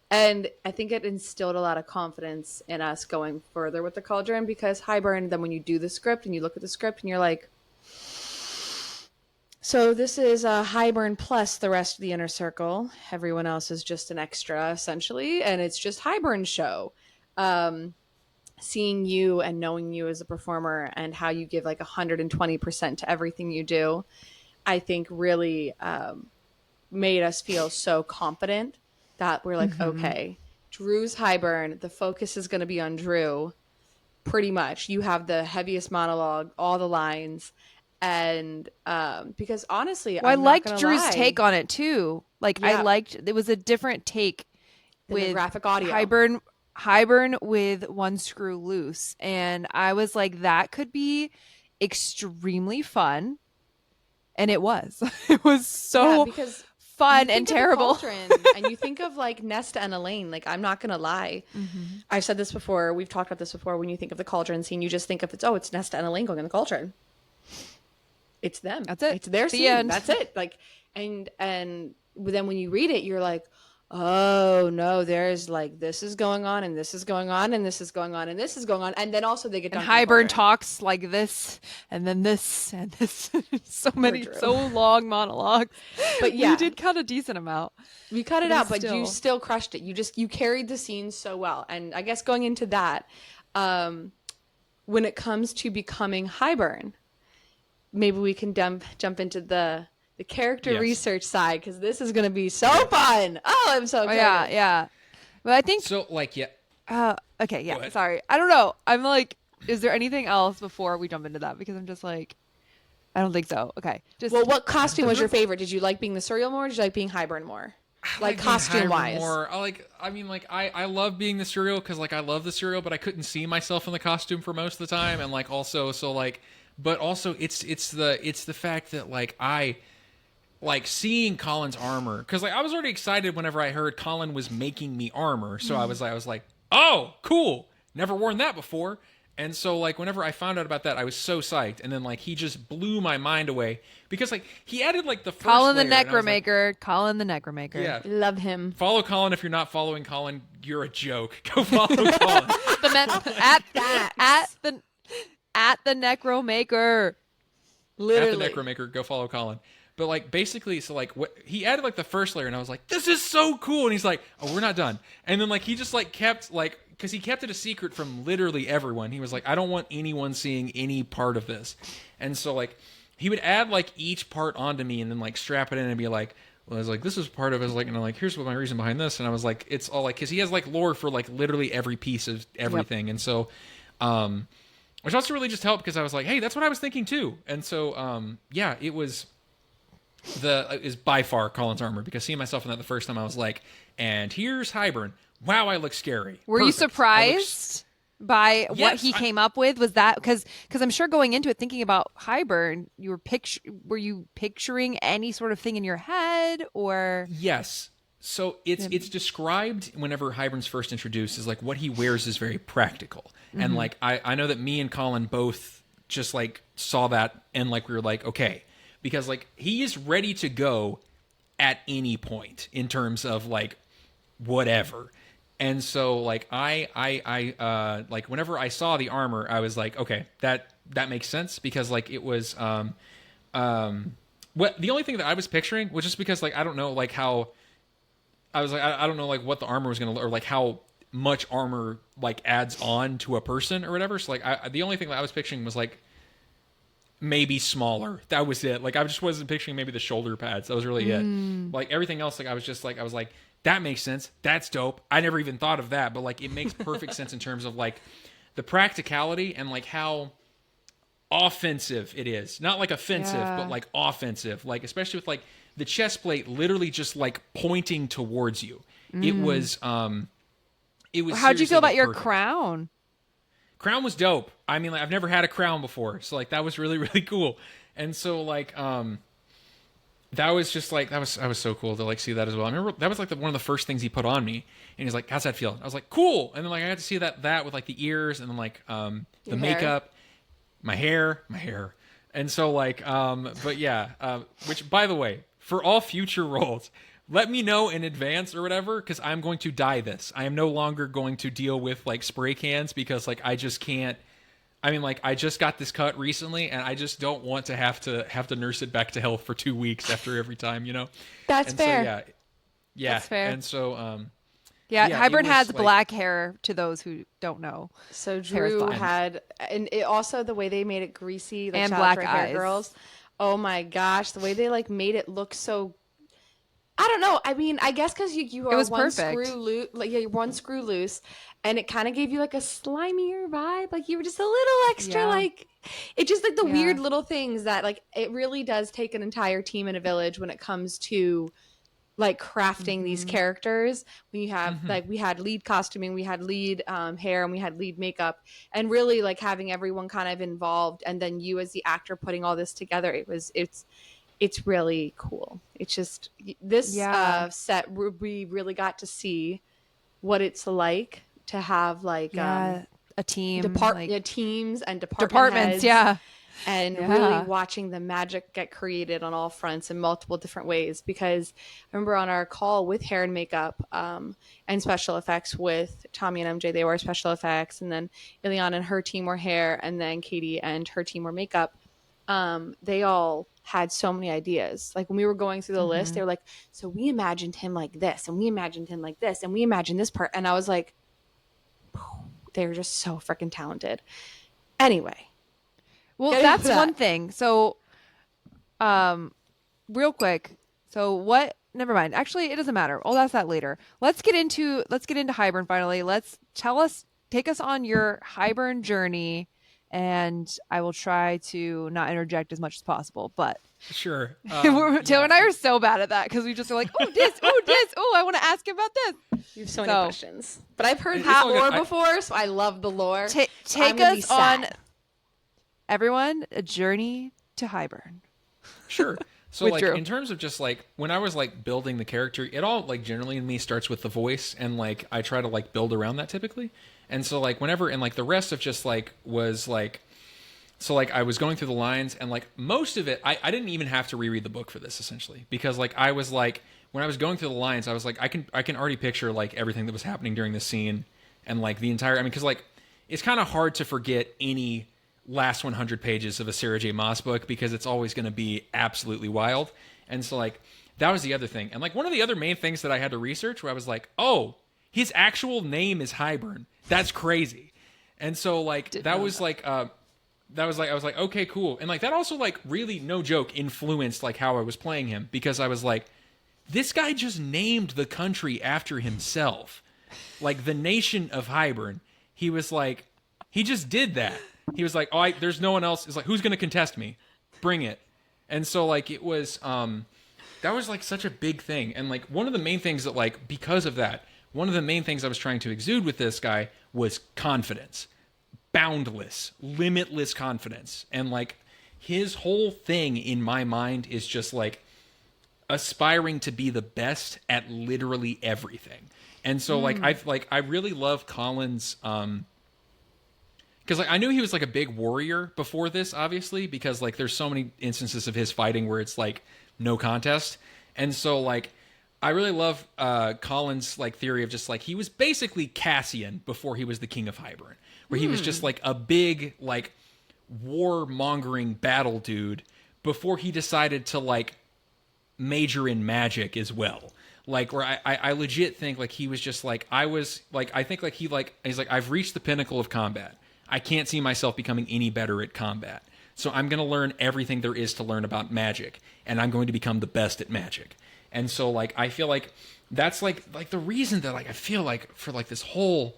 and I think it instilled a lot of confidence in us going further with the Cauldron because Hybern, then when you do the script and you look at the script and you're like, so this is a Hybern plus the rest of the inner circle. Everyone else is just an extra essentially. And it's just Hybern's show. Seeing you and knowing you as a performer and how you give like 120% to everything you do, I think really made us feel so confident that we're like, okay, Drew's Hybern. The focus is going to be on Drew. Pretty much. You have the heaviest monologue, all the lines. And because honestly, I liked Drew's take on it too. Like I liked, it was a different take with graphic audio. Hybern with one screw loose, and I was like, that could be extremely fun, and it was. It was so fun and terrible. And you think of like Nesta and Elaine. Like I'm not gonna lie, I've said this before. We've talked about this before. When you think of the Cauldron scene, you just think of it's Nesta and Elaine going in the Cauldron. It's them. That's it. It's their scene. End. That's it. Like and then when you read it, you're like, oh no, there's like this is going on and this is going on and this is going on and this is going on, and then also they get and Hybern talks like this and then this and this. So long monologues, but yeah, you did cut a decent amount. We cut it out, but you still crushed it. You carried the scene so well. And I guess going into that, when it comes to becoming Hybern, maybe we can jump into the character research side, because this is going to be so fun. Oh, I'm so excited. Yeah. But I think so. Like, okay, yeah. Sorry, I don't know. I'm like, is there anything else before we jump into that? Because I'm just like, I don't think so. Okay. Well, what costume was your favorite? Did you like being the Serial more? Or did you like being Hybern more? Like costume wise. I love being the Serial because like I love the Serial, but I couldn't see myself in the costume for most of the time, and like also but also it's the fact that like I. Like seeing Colin's armor, because like I was already excited whenever I heard Colin was making me armor, so I was like, oh, cool, never worn that before. And so like whenever I found out about that, I was so psyched, and then like he just blew my mind away because like he added like the first Colin the layer, Necromaker, Colin the Necromaker. Yeah, love him. Follow Colin if you're not following Colin. You're a joke. Go follow Colin at the Necromaker. Literally, at the Necromaker. Go follow Colin. But like basically, so like what he added like the first layer, and I was like, "This is so cool." And he's like, "Oh, we're not done." And then like he just like kept like because he kept it a secret from literally everyone. He was like, "I don't want anyone seeing any part of this." And so like he would add like each part onto me, and then like strap it in and be like, "Well, I was like, this is part of it." I was like, and I'm like, "Here's what my reason behind this." And I was like, "It's all like because he has like lore for like literally every piece of everything." Yep. And so, which also really just helped because I was like, "Hey, that's what I was thinking too." And so, yeah, it was. Is by far Colin's armor, because seeing myself in that the first time I was like, and here's Hybern. Wow, I look scary. Were you surprised by what he came up with? Was that because I'm sure going into it thinking about Hybern, were you picturing any sort of thing in your head or? Yes. So it's described whenever Hybern's first introduced as like what he wears is very practical. And like I know that me and Colin both just like saw that and like we were like, okay. Because like he is ready to go at any point in terms of like whatever. And so like I like whenever I saw the armor, I was like, okay, that makes sense, because like it was what the only thing that I was picturing was just because like I don't know like how I was like I don't know like what the armor was gonna or like how much armor like adds on to a person or whatever. So like the only thing that I was picturing was like maybe smaller. That was it. Like I just wasn't picturing maybe the shoulder pads. That was really it. Like everything else, like I was like that makes sense. That's dope. I never even thought of that, but like it makes perfect sense in terms of like the practicality and like how offensive it is. Not like offensive, but like offensive. Like especially with like the chest plate literally just like pointing towards you. It was How'd you feel about your perfect. crown? Crown was dope. I mean, like, I've never had a crown before, so like that was really really cool. And so like that was just like that was so cool to like see that as well. I remember that was like one of the first things he put on me, and he's like, "How's that feel?" I was like, "Cool." And then like I got to see that with like the ears and then like the makeup, my hair, and so like but yeah, which by the way, for all future roles, let me know in advance or whatever, because I'm going to dye this. I am no longer going to deal with like spray cans because like I just can't. I mean, like I just got this cut recently, and I just don't want to have to nurse it back to health for 2 weeks after every time, you know. That's fair. So, yeah, That's fair. And so Hybern has like, black hair. To those who don't know, so Drew had, and it also the way they made it greasy, like and black hair eyes. girls. Oh my gosh, the way they like made it look so. I don't know. I mean, I guess because you are one perfect. screw loose, like you're one screw loose, and it kind of gave you like a slimier vibe. Like you were just a little extra, like it just like the weird little things that like it really does take an entire team in a village when it comes to like crafting these characters. When you have like we had lead costuming, we had lead hair, and we had lead makeup, and really like having everyone kind of involved, and then you as the actor putting all this together. It's really cool. It's just this set, we really got to see what it's like to have like a team, teams and departments, heads, and really watching the magic get created on all fronts in multiple different ways. Because I remember on our call with hair and makeup and special effects with Tommy and MJ, they were special effects, and then Ileana and her team were hair, and then Katie and her team were makeup. They all had so many ideas. Like when we were going through the list, they were like, so we imagined him like this, and we imagined him like this, and we imagined this part. And I was like, they're just so freaking talented. Anyway. Well, that's one thing. So, real quick. So never mind. Actually, it doesn't matter. Oh, that's that later. Let's get into Hybern finally. Take us on your Hybern journey. And I will try to not interject as much as possible, but sure. Taylor and I are so bad at that because we just are like, oh, this, oh, I want to ask about this. You have so many questions, but I've heard that lore before, so I love the lore. Take us on, everyone, a journey to Hybern. Sure. So like Drew. In terms of just like when I was like building the character, it all like generally in me starts with the voice, and like I try to like build around that typically. And so like whenever, and like the rest of just like was like, so like I was going through the lines, and like most of it, I didn't even have to reread the book for this essentially, because like I was like, when I was going through the lines, I was like, I can already picture like everything that was happening during the scene, and like the entire, I mean, cause like it's kind of hard to forget any last 100 pages of a Sarah J. Maas book, because it's always going to be absolutely wild. And so like, that was the other thing. And like one of the other main things that I had to research, where I was like, oh, his actual name is Hybern. That's crazy. And so like I was like, okay, cool. And like that also like really, no joke, influenced like how I was playing him, because I was like, this guy just named the country after himself. Like the nation of Hybern. He was like, he just did that. He was like, oh, there's no one else. It's like, who's going to contest me? Bring it. And so like it was, that was like such a big thing. And like one of the main things that like, because of that, one of the main things I was trying to exude with this guy was confidence. Boundless, limitless confidence. And like his whole thing in my mind is just like aspiring to be the best at literally everything. And so like I really love Colin's because like I knew he was like a big warrior before this, obviously, because like there's so many instances of his fighting where it's like no contest. And so like I really love Colin's like theory of just like he was basically Cassian before he was the King of Hybern, where he was just like a big like warmongering battle dude before he decided to like major in magic as well. Like where I legit think like he was just like I was like I think like he's like I've reached the pinnacle of combat. I can't see myself becoming any better at combat. So I'm going to learn everything there is to learn about magic, and I'm going to become the best at magic. And so like I feel like that's like the reason that like I feel like for like this whole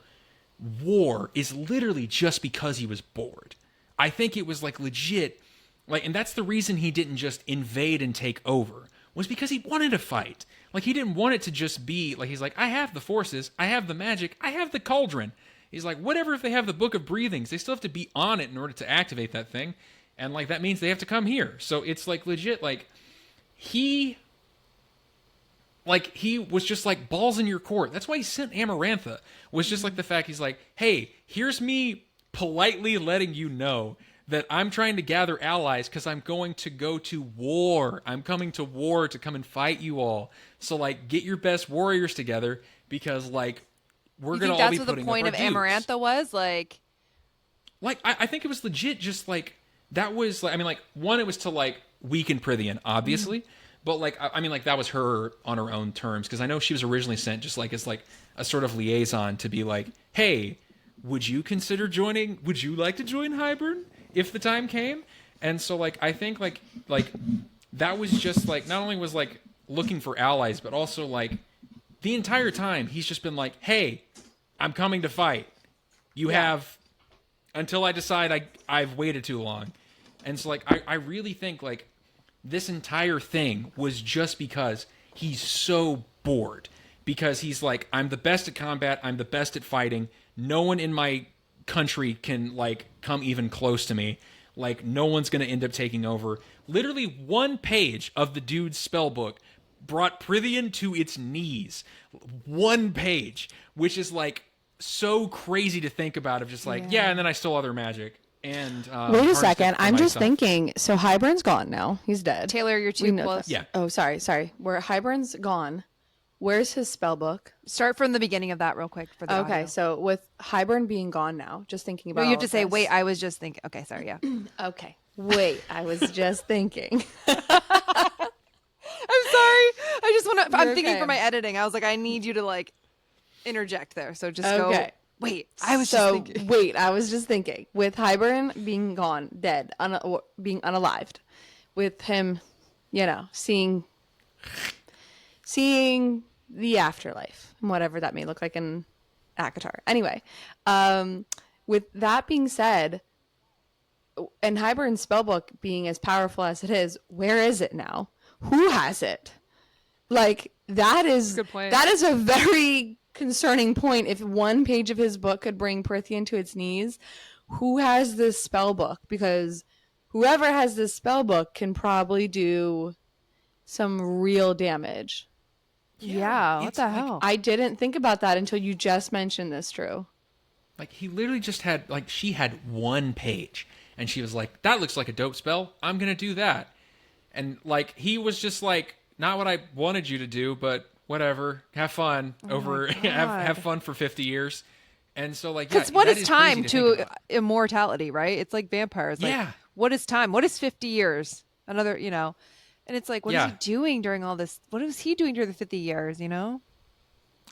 war is literally just because he was bored. I think it was like legit like, and that's the reason he didn't just invade and take over, was because he wanted to fight. Like he didn't want it to just be like, he's like, I have the forces, I have the magic, I have the cauldron. He's like, whatever if they have the Book of Breathings, they still have to be on it in order to activate that thing. And like that means they have to come here. So it's like legit like he was just like balls in your court. That's why he sent Amarantha, was just like the fact he's like, hey, here's me politely letting you know that I'm trying to gather allies because I'm going to go to war. I'm coming to war to come and fight you all. So like get your best warriors together because like we're going to all be putting up our dukes. That's what the point of Amarantha was? Like I think it was legit just like, that was like, I mean like one, it was to like weaken Prithian, obviously. But like, I mean like that was her on her own terms. Because I know she was originally sent just like as like a sort of liaison to be like, hey, would you consider joining? Would you like to join Hybern if the time came? And so like I think like that was just like not only was like looking for allies, but also like the entire time he's just been like, hey, I'm coming to fight. You have until I decide I've waited too long. And so like I really think like this entire thing was just because he's so bored. Because he's like, I'm the best at combat, I'm the best at fighting. No one in my country can like come even close to me. Like no one's gonna end up taking over. Literally one page of the dude's spellbook brought Prithian to its knees. One page, which is like so crazy to think about, of just like, and then I stole other magic. And wait a second, I'm just thinking, so Hybern's gone now. He's dead. Taylor, you're too close. Yeah. Oh, sorry. Where Hybern's gone, where's his spellbook? Start from the beginning of that real quick for the audio. So with Hybern being gone now, just thinking about you have to say, wait, I was just thinking. Okay, sorry, yeah. Okay. Wait, I was just thinking. I'm sorry. I just want to, I'm thinking for my editing. I was like, I need you to like interject there. So just go. Wait, I was just thinking. Wait, I was just thinking. With Hybern being gone, dead, being unalived, with him, seeing the afterlife, whatever that may look like in ACOTAR. Anyway, with that being said, and Hybern's spellbook being as powerful as it is, where is it now? Who has it? Like that is good point. That is a very concerning point. If one page of his book could bring Prithian to its knees, who has this spell book? Because whoever has this spell book can probably do some real damage. Yeah, what the hell? I didn't think about that until you just mentioned this, Drew. Like he literally just had like, she had one page and she was like, that looks like a dope spell, I'm gonna do that. And like he was just like, not what I wanted you to do, but whatever, have fun have fun for 50 years. And so like, because what is time to immortality, right? It's like vampires. Like, what is time? What is 50 years? Another, and it's like, what is he doing during all this? What was he doing during the 50 years?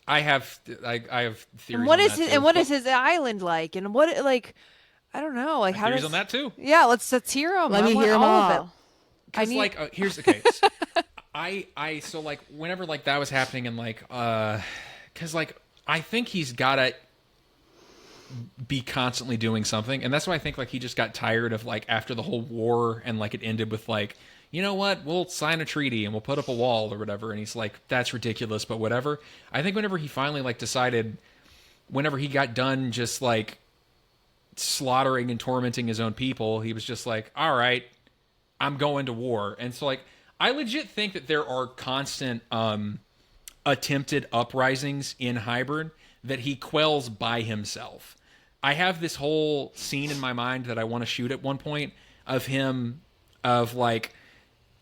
I have theories. And what is what is his island like? And what, like, I don't know. Like, how theories on that too? Yeah, let's hear them. Let me hear them all. Of it. Because here's the case. I so like whenever like that was happening and like because like I think he's gotta be constantly doing something, and that's why I think like he just got tired of like after the whole war and like it ended with like, you know what, we'll sign a treaty and we'll put up a wall or whatever, and he's like, that's ridiculous, but whatever. I think whenever he finally like decided, whenever he got done just like slaughtering and tormenting his own people, he was just like, all right, I'm going to war. And so like I legit think that there are constant attempted uprisings in Hybern that he quells by himself. I have this whole scene in my mind that I want to shoot at one point of him, of like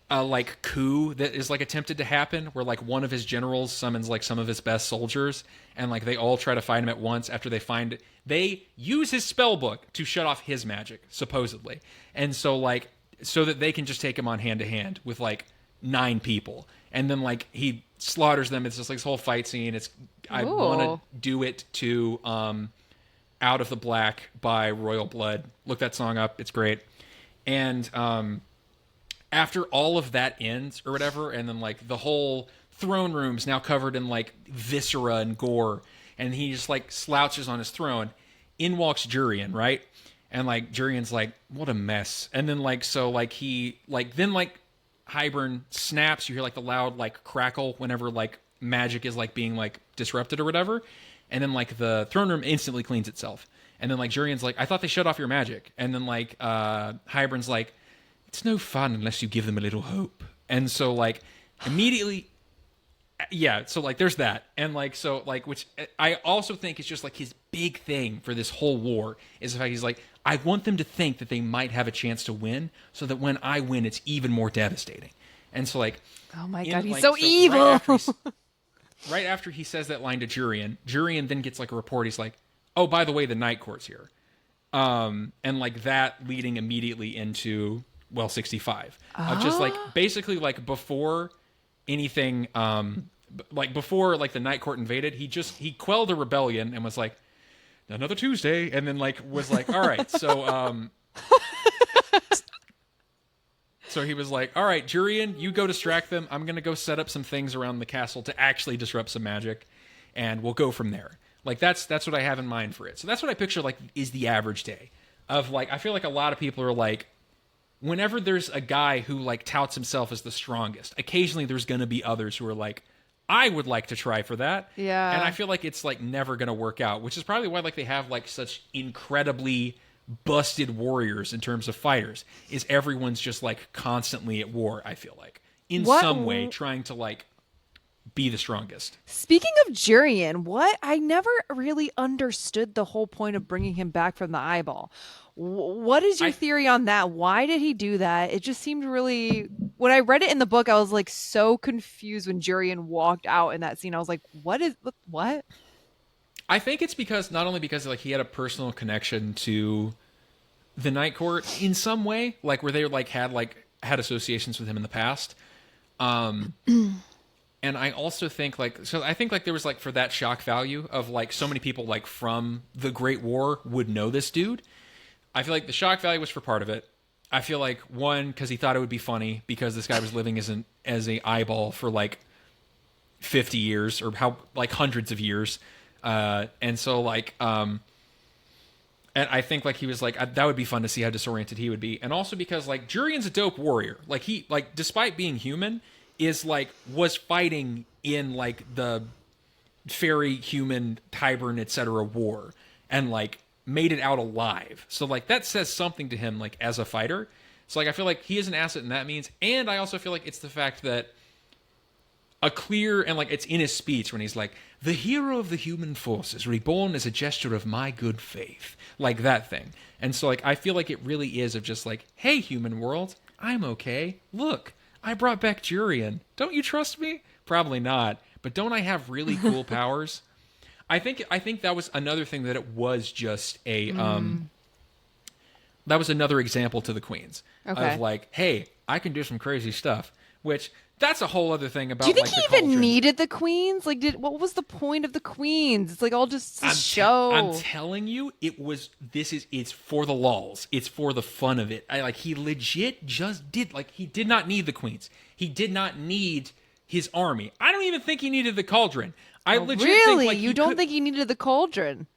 like coup that is like attempted to happen, where like one of his generals summons like some of his best soldiers, and like they all try to fight him at once after they use his spell book to shut off his magic, supposedly. And so like so that they can just take him on hand to hand with like 9 people. And then like he slaughters them. It's just like this whole fight scene. I want to do it to Out of the Black by Royal Blood. Look that song up. It's great. And after all of that ends or whatever, and then like the whole throne room's now covered in like viscera and gore, and he just like slouches on his throne, in walks Jurian, right? And like Jurian's like, what a mess. And then like so like he like then like Hybern snaps. You hear like the loud like crackle whenever like magic is like being like disrupted or whatever, and then like the throne room instantly cleans itself. And then like Jurian's like, I thought they shut off your magic. And then like Hybern's like, it's no fun unless you give them a little hope. And so like immediately, yeah, so like there's that. And like so like, which I also think is just like his big thing for this whole war is the fact he's like, I want them to think that they might have a chance to win, so that when I win it's even more devastating. And so like, oh my god, he's so evil. Right after he says that line to Jurian then gets like a report. He's like, oh, by the way, the Night Court's here. And like that leading immediately into 65 of just like basically like before anything like before like the Night Court invaded, he quelled a rebellion and was like, another Tuesday, and then like was like, all right, so so he was like, all right, Jurian, you go distract them, I'm gonna go set up some things around the castle to actually disrupt some magic, and we'll go from there. Like that's what I have in mind for it. So that's what I picture like is the average day of like, I feel like a lot of people are like, whenever there's a guy who like touts himself as the strongest, occasionally there's going to be others who are like, I would like to try for that. Yeah. And I feel like it's like never going to work out, which is probably why like they have like such incredibly busted warriors in terms of fighters, is everyone's just like constantly at war, I feel like, in some way trying to like be the strongest. Speaking of Jurian, I never really understood the whole point of bringing him back from the eyeball. What is your theory on that? Why did he do that? It just seemed really, when I read it in the book, I was like so confused when Jurian walked out in that scene. I was like, what? I think it's because not only because like he had a personal connection to the Night Court in some way, like where they like had associations with him in the past. And I also think like, so I think like there was like for that shock value of like so many people like from the Great War would know this dude. I feel like the shock value was for part of it. I feel like one, because he thought it would be funny because this guy was living as a eyeball for like 50 years or like hundreds of years. And so like, and I think like he was like, that would be fun to see how disoriented he would be. And also because like Jurian's a dope warrior. Like he, like, despite being human, was fighting in like the fairy human Hybern etc. war and like made it out alive. So like that says something to him like as a fighter. So like I feel like he is an asset in that means. And I also feel like it's the fact that a clear, and like it's in his speech when he's like, the hero of the human force is reborn as a gesture of my good faith, like that thing. And so like I feel like it really is of just like, hey human world, I'm okay, look, I brought back Jurian. Don't you trust me? Probably not. But don't I have really cool powers? I think that was another thing that it was just a that was another example to the queens of like, hey, I can do some crazy stuff. Which that's a whole other thing about. Do you think like, he even needed the queens? Like, what was the point of the queens? It's like all just a show. I'm telling you, it's for the lulz. It's for the fun of it. He legit just did, like, he did not need the queens. He did not need his army. I don't even think he needed the cauldron. I legit really? think, like, you don't think he needed the cauldron?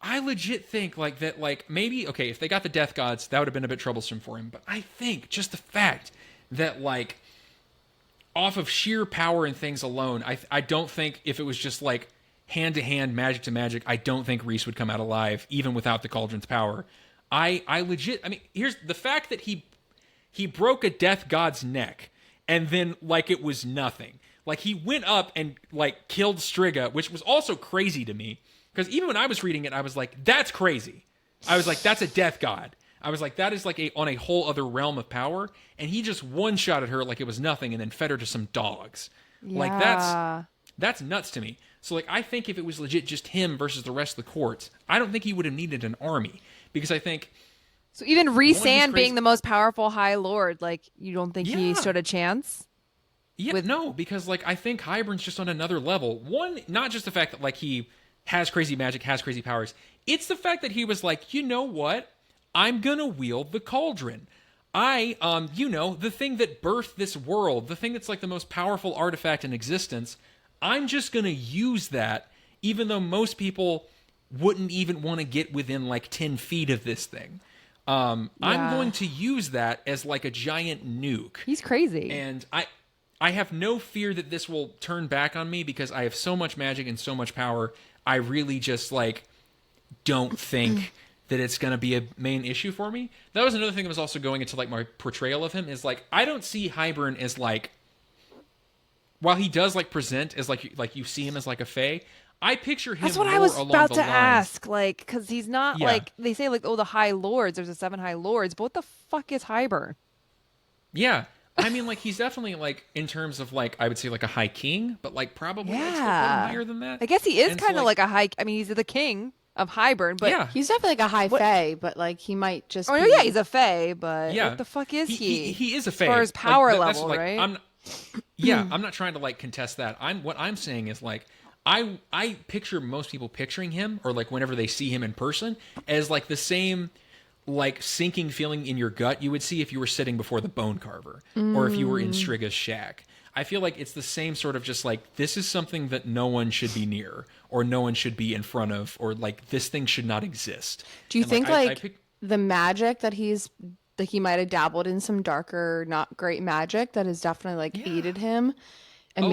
I legit think like that, like maybe, okay, if they got the death gods, that would have been a bit troublesome for him. But I think just the fact that like off of sheer power and things alone, I don't think if it was just like hand to hand, magic to magic, I don't think Rhys would come out alive even without the cauldron's power. I legit, I mean, here's the fact that he broke a death god's neck and then like it was nothing. Like he went up and like killed Striga, which was also crazy to me. Because even when I was reading it, I was like, that's crazy. I was like, that's a death god. I was like, that is like on a whole other realm of power, and he just one-shotted her like it was nothing, and then fed her to some dogs. Yeah. Like that's nuts to me. So like, I think if it was legit just him versus the rest of the courts, I don't think he would have needed an army, because I think. So even Rhysand being the most powerful High Lord, like, you don't think he stood a chance? Yeah, no, because like I think Hybern's just on another level. One, not just the fact that like he has crazy magic, has crazy powers. It's the fact that he was like, you know what? I'm gonna wield the cauldron. The thing that birthed this world, the thing that's like the most powerful artifact in existence. I'm just gonna use that, even though most people wouldn't even want to get within like 10 feet of this thing. I'm going to use that as like a giant nuke. He's crazy. And I have no fear that this will turn back on me, because I have so much magic and so much power. I really just like don't think that it's going to be a main issue for me. That was another thing that was also going into like my portrayal of him, is like, I don't see Hybern as like, while he does like present as like you see him as like a fae, I picture him. That's what I was about to ask, like, because he's not like, they say like, oh, the High Lords, there's the 7 High Lords, but what the fuck is Hybern? Yeah, I mean, like, he's definitely like, in terms of like, I would say like a High King, but like probably like still higher than that. I guess he is kind of like a high. I mean, he's the king of Hybern, but he's definitely like a high fae, but like he might just. Oh be... yeah, he's a fae, but what the fuck is he? He is a fae as far as power like, level, like, right? I'm not trying to like contest that. What I'm saying is like, I picture most people picturing him, or like whenever they see him in person, as like the same like sinking feeling in your gut you would see if you were sitting before the bone carver, or if you were in Striga's shack. I feel like it's the same sort of just like, this is something that no one should be near, or no one should be in front of, or like this thing should not exist. Do you think the magic that he's like, he might have dabbled in some darker, not great magic that has definitely like aided him, and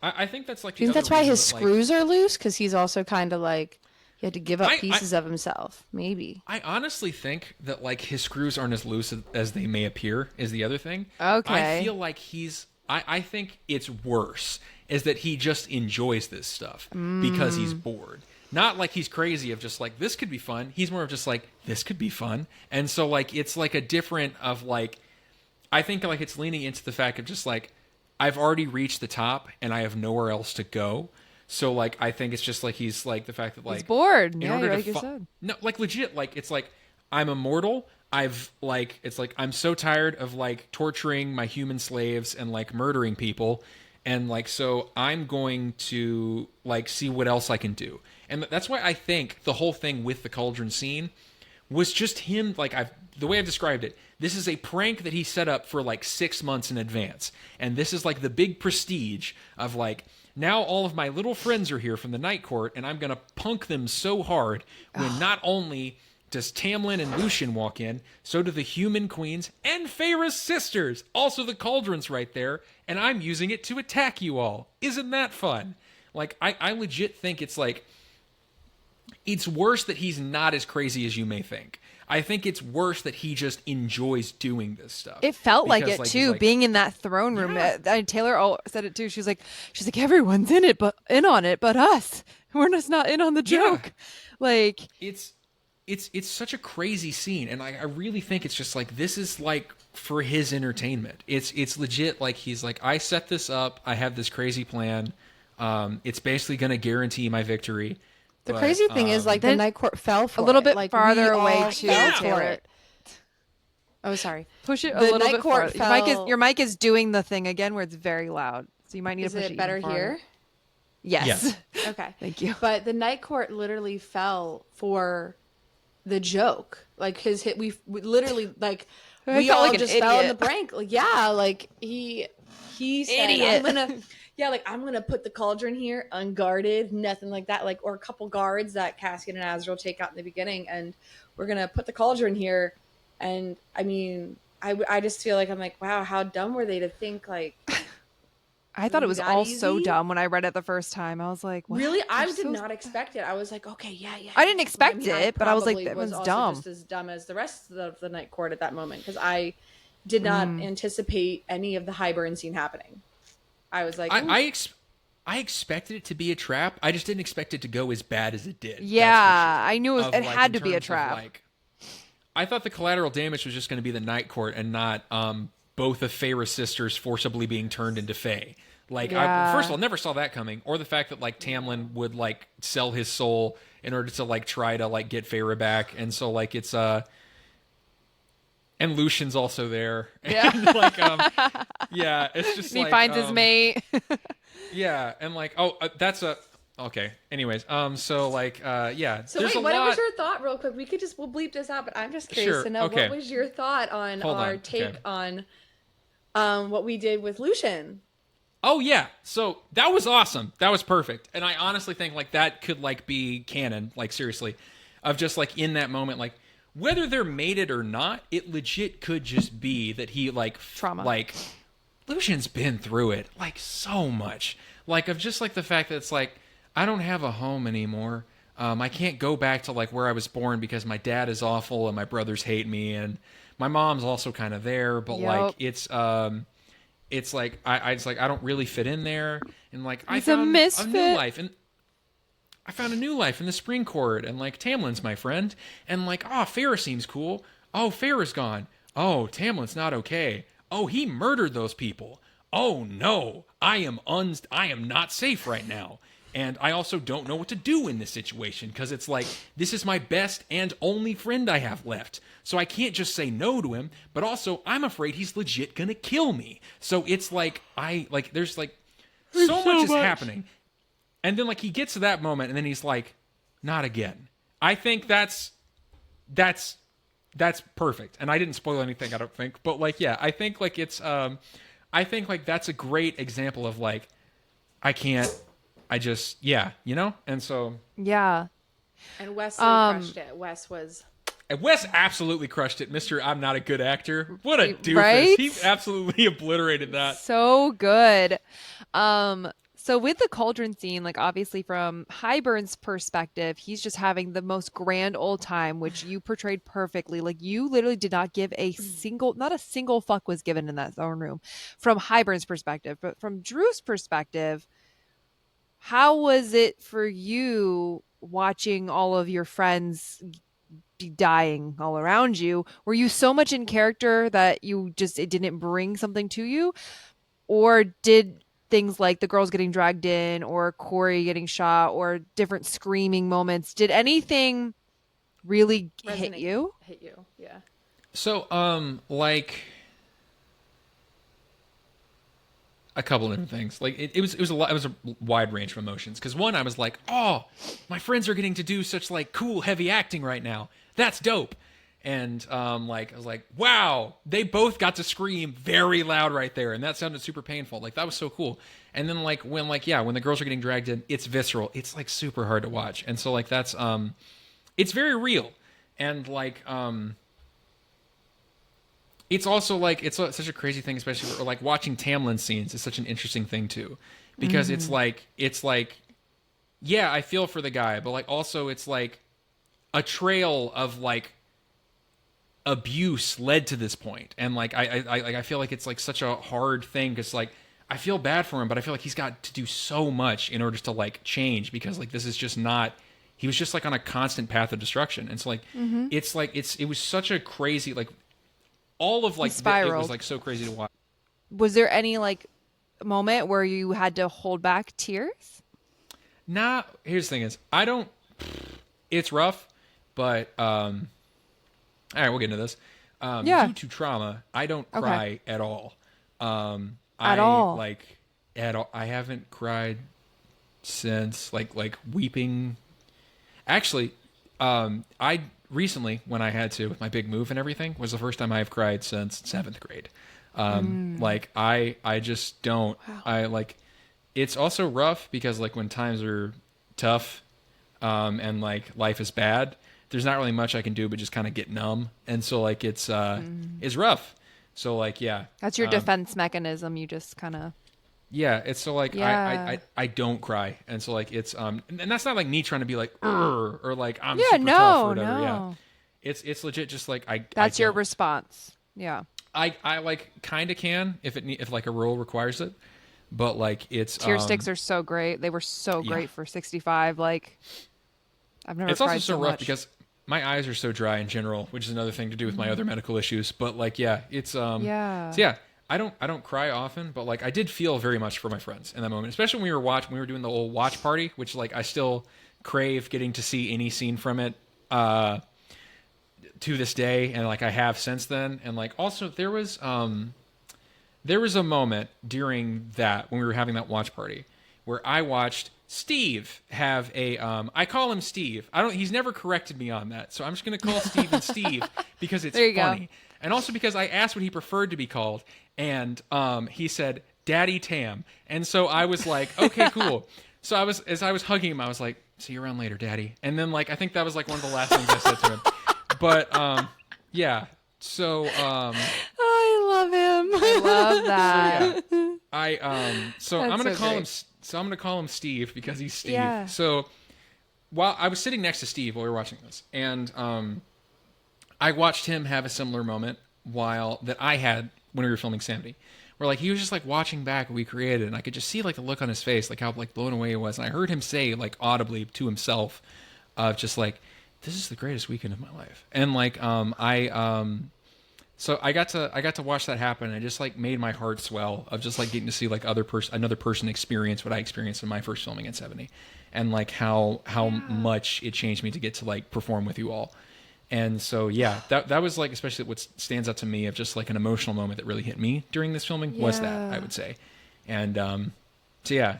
I think that's like. Do you think that's why his screws are loose? Because he's also kind of like, he had to give up pieces of himself. Maybe. I honestly think that like his screws aren't as loose as they may appear. Is the other thing. Okay. I feel like I think it's worse, is that he just enjoys this stuff because he's bored. Not like he's crazy of just like, this could be fun. He's more of just like, this could be fun. And so like, it's like a different of like, I think like it's leaning into the fact of just like, I've already reached the top and I have nowhere else to go. So like, I think it's just like, he's like the fact that like, he's bored. Yeah, like you said. No, like legit, like it's like, I'm immortal. It's like, I'm so tired of like torturing my human slaves and like murdering people. And like, so I'm going to like see what else I can do. And that's why I think the whole thing with the cauldron scene was just him. Like the way I've described it, this is a prank that he set up for like 6 months in advance. And this is like the big prestige of like, now all of my little friends are here from the Night Court, and I'm going to punk them so hard when not only does Tamlin and Lucian walk in, so do the human queens and Feyre's sisters. Also the cauldron's right there, and I'm using it to attack you all. Isn't that fun? Like, I legit think it's like, it's worse that he's not as crazy as you may think. I think it's worse that he just enjoys doing this stuff. It felt like it too, being in that throne room. Taylor said it too. She's like, everyone's in on it, but us. We're just not in on the joke. Like it's such a crazy scene, and I really think it's just like, this is like for his entertainment. It's legit. Like he's like, I set this up. I have this crazy plan. It's basically going to guarantee my victory. The crazy thing is, like, the Night Court fell for a little it. bit like, farther away too. For it. Oh, sorry. Push it a little bit farther. Your mic is doing the thing again where it's very loud, so you might need to push it. Is it better here? Yes. Okay. Thank you. But the Night Court literally fell for the joke. Like his hit, we literally like we all like just fell in the prank. Like, yeah, like he said, idiot. I'm gonna put the cauldron here unguarded, nothing like that, like, or a couple guards that Cassian and Azrael take out in the beginning, and we're gonna put the cauldron here. And I mean, I just feel like, I'm like, wow, how dumb were they to think like. I thought it was all so dumb when I read it the first time. I was like, wow, really? I did not expect it. I was like, okay, yeah. I didn't expect it, but I was like, that was dumb. Just as dumb as the rest of the Night Court at that moment, because I did not anticipate any of the Hybern scene happening. I was like, I expected it to be a trap. I just didn't expect it to go as bad as it did. Yeah, I knew it had to be a trap. I thought the collateral damage was just going to be the Night Court and not both of Feyre's sisters forcibly being turned into Fey. Like, Yeah. first of all, never saw that coming, or the fact that like Tamlin would like sell his soul in order to like try to like get Feyre back, and so like it's and Lucian's also there, Yeah. and like yeah, it's just he like, finds his mate. yeah, and like that's a okay. Anyways, so like yeah. So there's wait, a what lot... was your thought, real quick? We'll bleep this out, but I'm just curious Sure, to know okay. what was your thought on Hold our on, take okay. on what we did with Lucian. Oh yeah, so that was awesome. That was perfect, and I honestly think like that could like be canon, like seriously, of just like in that moment, like whether they're mated or not, it legit could just be that he like Trauma. like Lucian's been through it like so much, like of just like the fact that it's like I don't have a home anymore. I can't go back to like where I was born because my dad is awful and my brothers hate me and my mom's also kind of there, but Yep. like it's like I just like I don't really fit in there, and like I He's a found misfit. new life, and I found a new life in the Spring Court, and like Tamlin's my friend, and like Feyre seems cool. Oh, Feyre's gone. Oh, Tamlin's not okay. Oh, he murdered those people. Oh no, I am not safe right now. And I also don't know what to do in this situation because it's like, this is my best and only friend I have left. So I can't just say no to him, but also I'm afraid he's legit gonna kill me. So it's like, there's like, so much is happening. And then like he gets to that moment and then he's like, not again. I think that's perfect. And I didn't spoil anything, I don't think. But like, yeah, I think like it's, I think like that's a great example of like, yeah, you know? And so... Yeah. And Wesley crushed it. Wes absolutely crushed it. Mr. I'm not a good actor. What a doofus. Right? He absolutely obliterated that. So good. So with the cauldron scene, like obviously from Hybern's perspective, he's just having the most grand old time, which you portrayed perfectly. Like you literally did not give not a single fuck was given in that throne room from Hybern's perspective. But from Drew's perspective, how was it for you watching all of your friends be dying all around you? Were you so much in character that it didn't bring something to you? Or did things like the girls getting dragged in or Corey getting shot or different screaming moments, did anything really hit you? Hit you, yeah. So, like... a couple of different things. Like it was a lot. It was a wide range of emotions. Because one, I was like, "Oh, my friends are getting to do such like cool, heavy acting right now. That's dope." And like I was like, "Wow, they both got to scream very loud right there, and that sounded super painful. Like that was so cool." And then like when the girls are getting dragged in, it's visceral. It's like super hard to watch. And so like that's it's very real. And like it's also like such a crazy thing, especially for, like watching Tamlin scenes is such an interesting thing too, because it's like yeah, I feel for the guy, but like also it's like a trail of like abuse led to this point, and like I feel like it's like such a hard thing because like I feel bad for him, but I feel like he's got to do so much in order to like change because like this is just not. He was just like on a constant path of destruction, and so like it was such a crazy like. All of like it was like so crazy to watch. Was there any like moment where you had to hold back tears? Nah, here's the thing is it's rough, but all right, we'll get into this. Due to trauma, I don't cry at all. At all. I haven't cried since like weeping. Actually, I recently, when I had to with my big move and everything, was the first time I've cried since 7th grade. Like I just don't. Wow. I like. It's also rough because like when times are tough, and like life is bad, there's not really much I can do but just kind of get numb, and so like it's rough. So like yeah, that's your defense mechanism. You just kind of. Yeah, it's so like I don't cry, and so like it's and that's not like me trying to be like or like I'm super tough or whatever. Yeah, it's legit just like That's your response. Yeah. I like kind of can if like a role requires it, but like it's tear sticks are so great. They were so great for 65. Like I've never. It's cried also so rough much. because my eyes are so dry in general, which is another thing to do with my other medical issues. But like, yeah, it's Yeah. So yeah, I don't cry often, but like I did feel very much for my friends in that moment, especially when we were doing the whole watch party, which like I still crave getting to see any scene from it to this day, and like I have since then. And like also there was a moment during that when we were having that watch party where I watched Steve have a I call him Steve. He's never corrected me on that. So I'm just going to call Steven Steve because it's funny. Go. And also because I asked what he preferred to be called, and he said Daddy Tam. And so I was like, okay, cool. So as I was hugging him, I was like, see you around later, Daddy. And then like I think that was like one of the last things I said to him. But yeah. So I love him. I love that. So yeah. I'm gonna call him. So I'm gonna call him Steve because he's Steve. Yeah. So while I was sitting next to Steve while we were watching this, and I watched him have a similar moment that I had when we were filming Sanity, where like he was just like watching back what we created, and I could just see like the look on his face, like how like blown away he was, and I heard him say like audibly to himself, of just like, this is the greatest weekend of my life, and like so I got to watch that happen, and it just like made my heart swell of just like getting to see like another person experience what I experienced in my first filming at 70, and like how much it changed me to get to like perform with you all. And so yeah, that was like especially what stands out to me of just like an emotional moment that really hit me during this filming was that, I would say. And so yeah.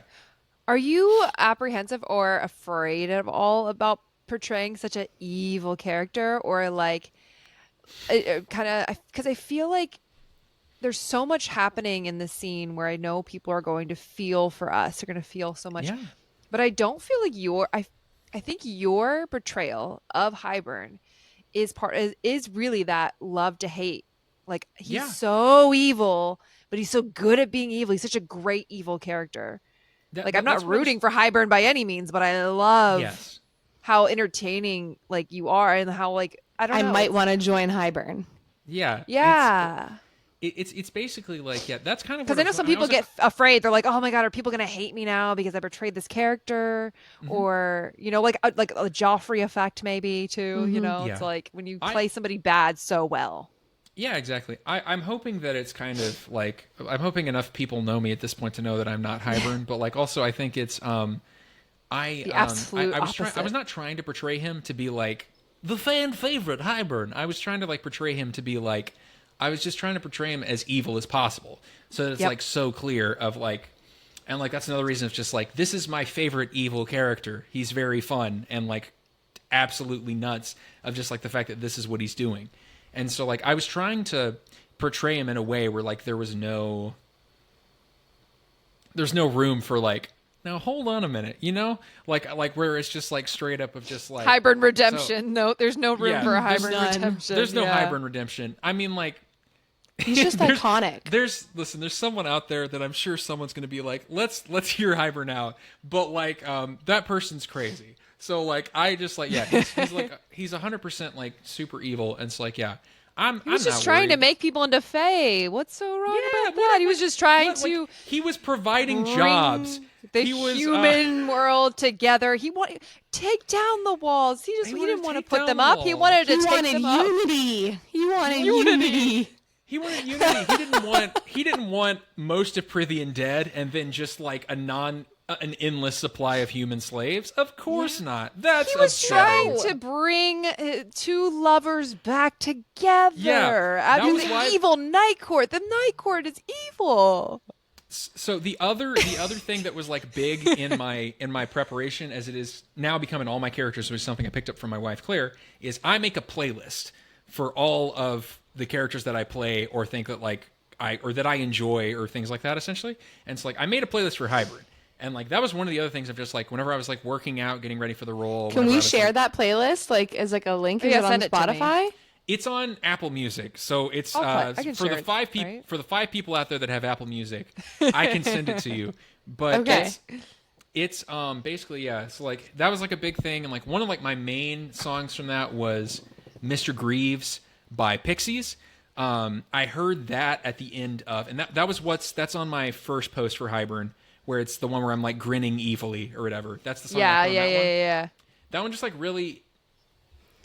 Are you apprehensive or afraid at all about portraying such an evil character, or like kind of, because I feel like there's so much happening in the scene where I know people are going to feel for us. They're going to feel so much, Yeah. but I don't feel like I think your portrayal of Hybern is really that love to hate. Like he's so evil, but he's so good at being evil. He's such a great evil character. I'm not rooting for Hybern by any means, but I love how entertaining like you are, and how like I might want to join Hybern. Yeah. Yeah. It's basically like, yeah, that's kind of because I know some people get afraid. They're like, oh my God, are people going to hate me now because I portrayed this character? Mm-hmm. Or, you know, like a Joffrey effect maybe too, mm-hmm. You know, it's like when you play somebody bad so well. Yeah, exactly. I'm hoping that it's kind of like, I'm hoping enough people know me at this point to know that I'm not Hybern, but like also I think it's, the absolute I was not trying to portray him to be like the fan favorite Hybern. I was trying to like portray him to be like, I was just trying to portray him as evil as possible, so that it's like so clear of like, and like that's another reason of just like, this is my favorite evil character. He's very fun and like absolutely nuts of just like the fact that this is what he's doing. And so like I was trying to portray him in a way where like there's no room for like, now hold on a minute, you know, like where it's just like straight up of just like Hybern redemption. So, no, there's no room for a Hybern redemption. There's no Hybern redemption. I mean, like, he's just iconic. There's someone out there that I'm sure someone's going to be like, let's hear Hybern out, but like that person's crazy. So like I just like, yeah, he's like he's 100% like super evil, and it's like, yeah. He was just trying to make people into Fae. What's so wrong about that? He was just trying to. Like, he was providing jobs. The human world together. He wanted take down the walls. He didn't want to put them up. He wanted to take them up. He wanted unity. He wanted unity. He didn't want most of Prithian dead, and then just like an endless supply of human slaves? Of course not. He was trying to bring two lovers back together. Yeah, after the evil Night Court. The Night Court is evil. So the other thing that was like big in my preparation, as it is now becoming all my characters, which is something I picked up from my wife Claire, is I make a playlist for all of the characters that I play or think that like that I enjoy or things like that essentially. And so like I made a playlist for Hybern. And like that was one of the other things of just like whenever I was like working out, getting ready for the role. Can we share that playlist like as like a link? Is it on Spotify? It's on Apple Music, so it's for the 5 people out there that have Apple Music. I can send it to you, but it's basically So like that was like a big thing, and like one of like my main songs from that was "Mr. Greaves" by Pixies. I heard that at the end of, and that's on my first post for Hybern, where it's the one where I'm like grinning evilly or whatever. That's the song. Yeah. That one just like really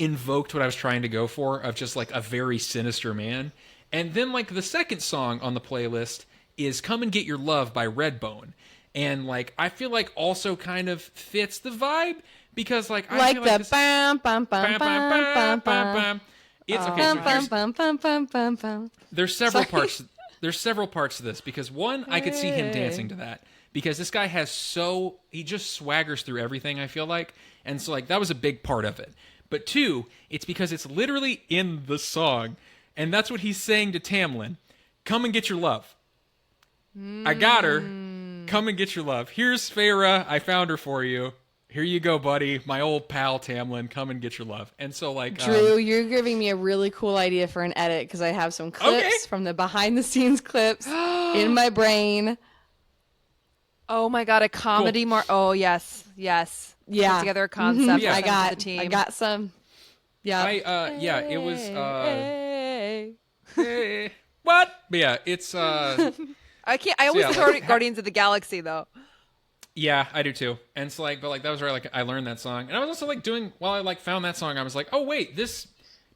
invoked what I was trying to go for of just like a very sinister man. And then like the second song on the playlist is Come and Get Your Love by Redbone. And like I feel like also kind of fits the vibe because like I feel like this, bam bam bam bam bam bam. It's okay. So there's several parts. There's several parts to this because one, I could see him dancing to that because this guy he just swaggers through everything, I feel like. And so like that was a big part of it. But two, it's because it's literally in the song. And that's what he's saying to Tamlin. Come and get your love. I got her. Come and get your love. Here's Feyre. I found her for you. Here you go, buddy. My old pal Tamlin. Come and get your love. And so like Drew, you're giving me a really cool idea for an edit because I have some clips from the behind the scenes clips in my brain. Oh my god, a comedy oh yes. Yeah. Put together a concept. Yeah. I got some. Yeah. It was hey. What? But yeah, it's I always think Guardians of the Galaxy though. Yeah, I do too. And it's like, but like that was where like I learned that song. And I was also like while I like found that song, I was like, oh wait,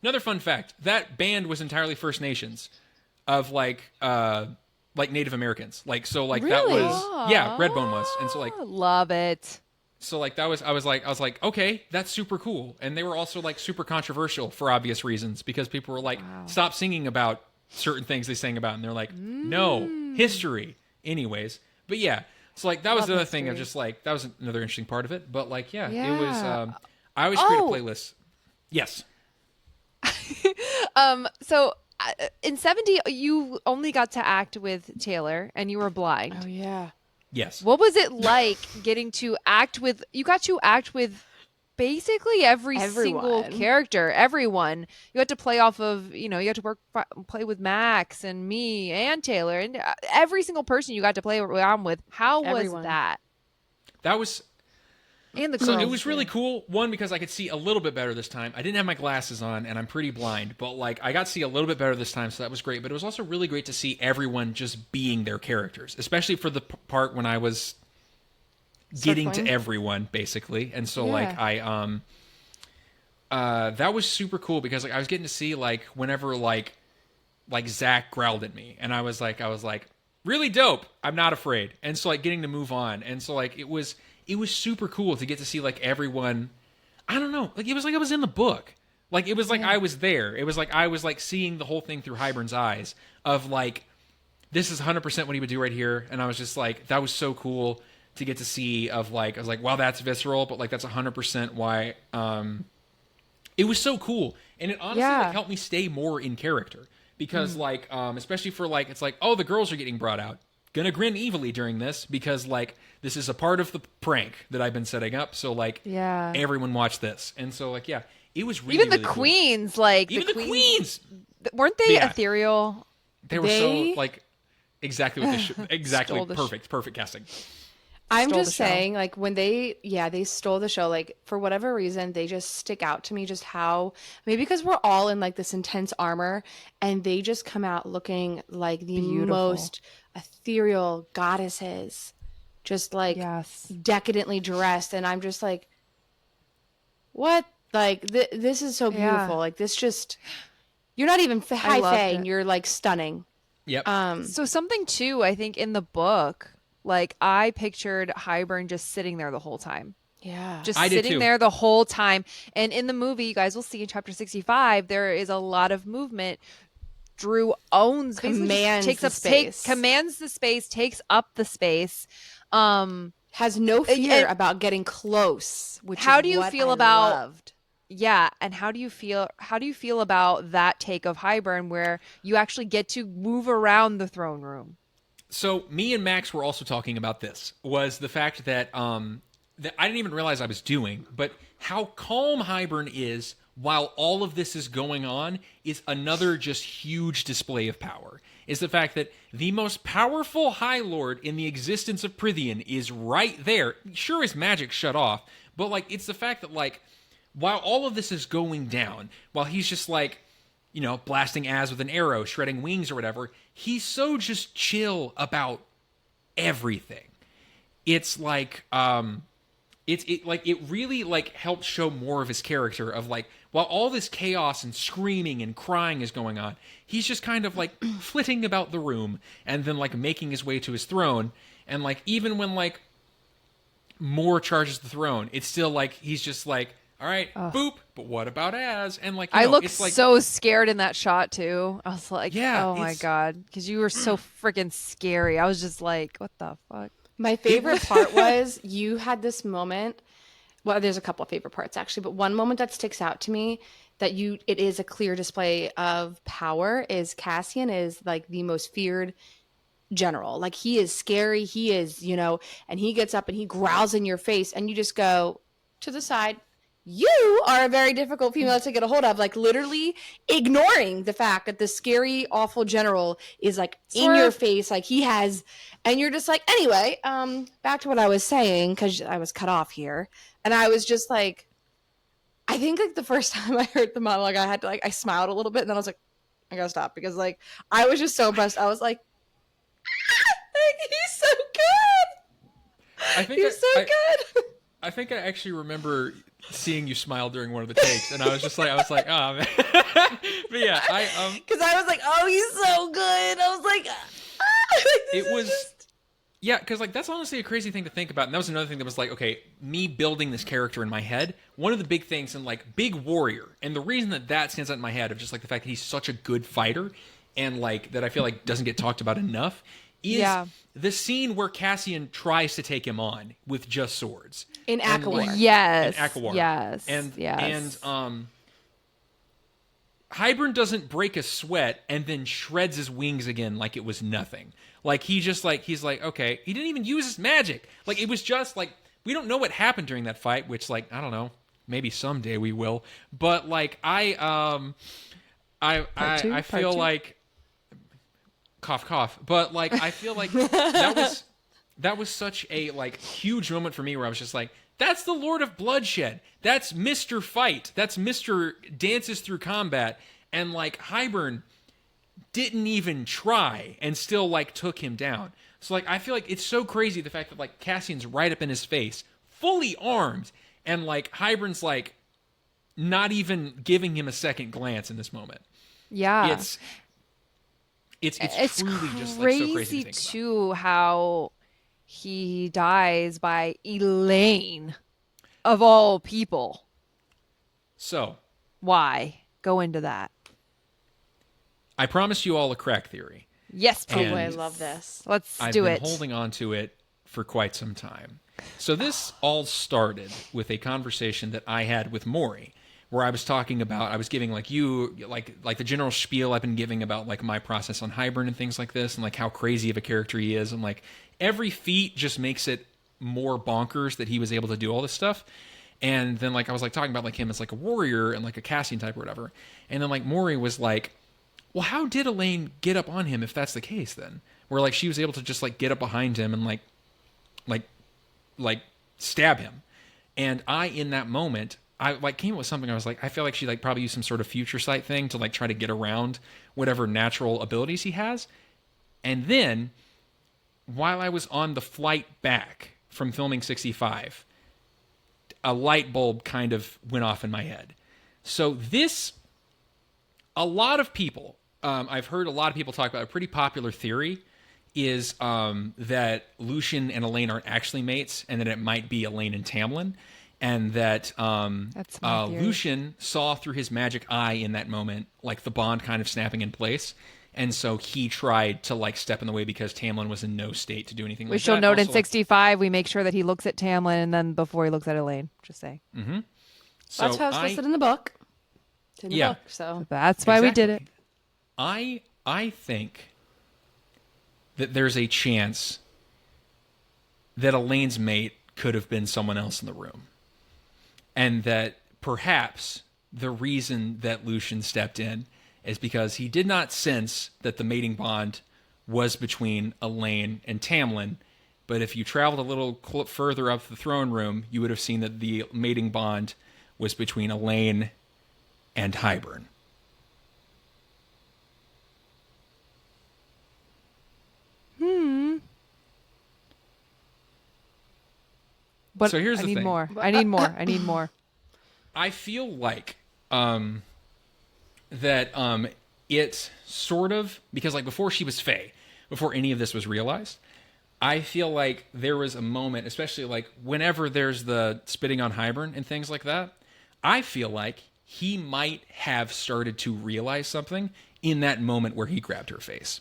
another fun fact. That band was entirely First Nations of like Native Americans. Like so like that Really? was Redbone was. And so like love it. So like I was like, okay, that's super cool. And they were also like super controversial for obvious reasons because people were like, stop singing about certain things they sang about, and they're like, no, history. Anyways. But yeah. So like that was the other thing of just like that was another interesting part of it. But like it was I always create a playlist. Yes. So in 70 you only got to act with Taylor and you were blind. Oh yeah. Yes. What was it like getting to act with basically everyone. Single character, everyone. You had to play off of, you had to play with Max and me and Taylor and every single person you got to play around with. How was that? That was and the girls. So it was really cool. One, because I could see a little bit better this time. I didn't have my glasses on, and I'm pretty blind, but like I got to see a little bit better this time, so that was great. But it was also really great to see everyone just being their characters, especially for the part when I was getting to everyone basically. And so like I that was super cool because like I was getting to see like whenever like Zach growled at me, and I was like really dope. I'm not afraid. And so like getting to move on, and so like it was super cool to get to see like everyone. I don't know, like it was like I was in the book. Like it was like I was there. It was like I was like seeing the whole thing through Hybern's eyes of like this is 100% what he would do right here. And I was just like, that was so cool to get to see of like I was like, wow, that's visceral, but like that's 100% why it was so cool. And it honestly like helped me stay more in character because like especially for like it's like, oh, the girls are getting brought out. Gonna grin evilly during this because like this is a part of the prank that I've been setting up. So like everyone watch this. And so like it was really even the really queens cool. like even the queens weren't they ethereal? They were so like exactly what they should exactly perfect casting. I'm just saying, like, when they stole the show, like, for whatever reason, they just stick out to me just how, maybe because we're all in, like, this intense armor, and they just come out looking like the most ethereal goddesses, just, like, decadently dressed, and I'm just like, what? Like, this is so beautiful. Like, this just, you're not even high fae, and you're, like, stunning. Yep. So something, too, I think, in the book... Like, I pictured Hybern just sitting there the whole time. Yeah. Just sitting there the whole time. And in the movie, you guys will see in chapter 65, there is a lot of movement. Drew owns, commands the space. Commands the space, takes up the space. Has no fear about getting close, which how is do you what feel I about loved. Yeah, and how do you feel about that take of Hybern where you actually get to move around the throne room? So me and Max were also talking about this, was the fact that that I didn't even realize I was doing, but how calm Hybern is while all of this is going on is another just huge display of power. Is the fact that the most powerful High Lord in the existence of Prythian is right there. Sure, his magic shut off, but like it's the fact that like while all of this is going down, while he's just like, you know, blasting Az with an arrow, shredding wings or whatever, he's so just chill about everything. It's like, it really like helps show more of his character of like, while all this chaos and screaming and crying is going on, he's just kind of like flitting about the room and then like making his way to his throne. And like even when like Moore charges the throne, it's still like he's just like, all right, boop. But what about Az? And like, I looked it's like, so scared in that shot too. I was like, yeah, oh my God, because you were so freaking scary. I was just like, what the fuck? My favorite part was you had this moment. Well, there's a couple of favorite parts actually, but one moment that sticks out to me that it is a clear display of power is Cassian is like the most feared general. Like he is scary. He is, and he gets up and he growls in your face and you just go to the side. You are a very difficult female to get a hold of, like literally ignoring the fact that the scary, awful general is like in your face, like he has, and you're just like, anyway, back to what I was saying, because I was cut off here. And I was just like, I think like the first time I heard the monologue, I had to I smiled a little bit and then I was like, I gotta stop because like, I was just so impressed. I was like, he's so good. He's so good. I think I actually remember seeing you smile during one of the takes, and I was like, oh man. But yeah, because I was like, oh, he's so good. I was like, it was, yeah, because like that's honestly a crazy thing to think about, and that was another thing that was like, okay, me building this character in my head. One of the big things, and like big warrior, and the reason that stands out in my head of just like the fact that he's such a good fighter, and like that I feel like doesn't get talked about enough. Is the scene where Cassian tries to take him on with just swords in Akawar. Yes, in Akawar. yes, and yes. and Hybern doesn't break a sweat and then shreds his wings again like it was nothing. Like he's like okay, he didn't even use his magic. Like it was just like we don't know what happened during that fight, which like I don't know, maybe someday we will. But like I feel like. Cough, cough. But like, I feel like that was such a like huge moment for me where I was just like, that's the Lord of Bloodshed. That's Mr. Fight. That's Mr. Dances Through Combat. And like Hybern didn't even try and still like took him down. So like, I feel like it's so crazy the fact that like Cassian's right up in his face, fully armed, and like Hybern's like not even giving him a second glance in this moment. Yeah. It's truly just like so crazy to think about. Too how he dies by Elaine of all people. So why? Go into that. I promised you all a crack theory. Yes, please. I love this. Let's I've do been it. holding on to it for quite some time. So this all started with a conversation that I had with Maury, where I was talking about, I was giving like the general spiel I've been giving about like my process on Hybern and things like this, and like how crazy of a character he is, and like every feat just makes it more bonkers that he was able to do all this stuff. And then like I was like talking about like him as like a warrior and like a Cassian type or whatever, and then like Maury was like, well, how did Elaine get up on him if that's the case then? Where like she was able to just like get up behind him and like stab him. And I, in that moment, I like came up with something. I was like, I feel like she like probably used some sort of future sight thing to like try to get around whatever natural abilities he has. And then while I was on the flight back from filming 65, a light bulb kind of went off in my head. So a lot of people, I've heard a lot of people talk about a pretty popular theory is that Lucian and Elaine aren't actually mates, and that it might be Elaine and Tamlin. And that Lucian saw through his magic eye in that moment, like the bond kind of snapping in place. And so he tried to like step in the way because Tamlin was in no state to do anything like that. We shall note in 65, we make sure that he looks at Tamlin and then before he looks at Elaine. Just say. Mm-hmm. So that's how it's listed in the book. It's in the book, so that's why we did it. I think that there's a chance that Elaine's mate could have been someone else in the room. And that perhaps the reason that Lucian stepped in is because he did not sense that the mating bond was between Elaine and Tamlin. But if you traveled a little further up the throne room, you would have seen that the mating bond was between Elaine and Hybern. But so here's the thing. I need more. I need more. I feel like that it sort of, because like before she was Faye, before any of this was realized, I feel like there was a moment, especially like whenever there's the spitting on Hybern and things like that, I feel like he might have started to realize something in that moment where he grabbed her face,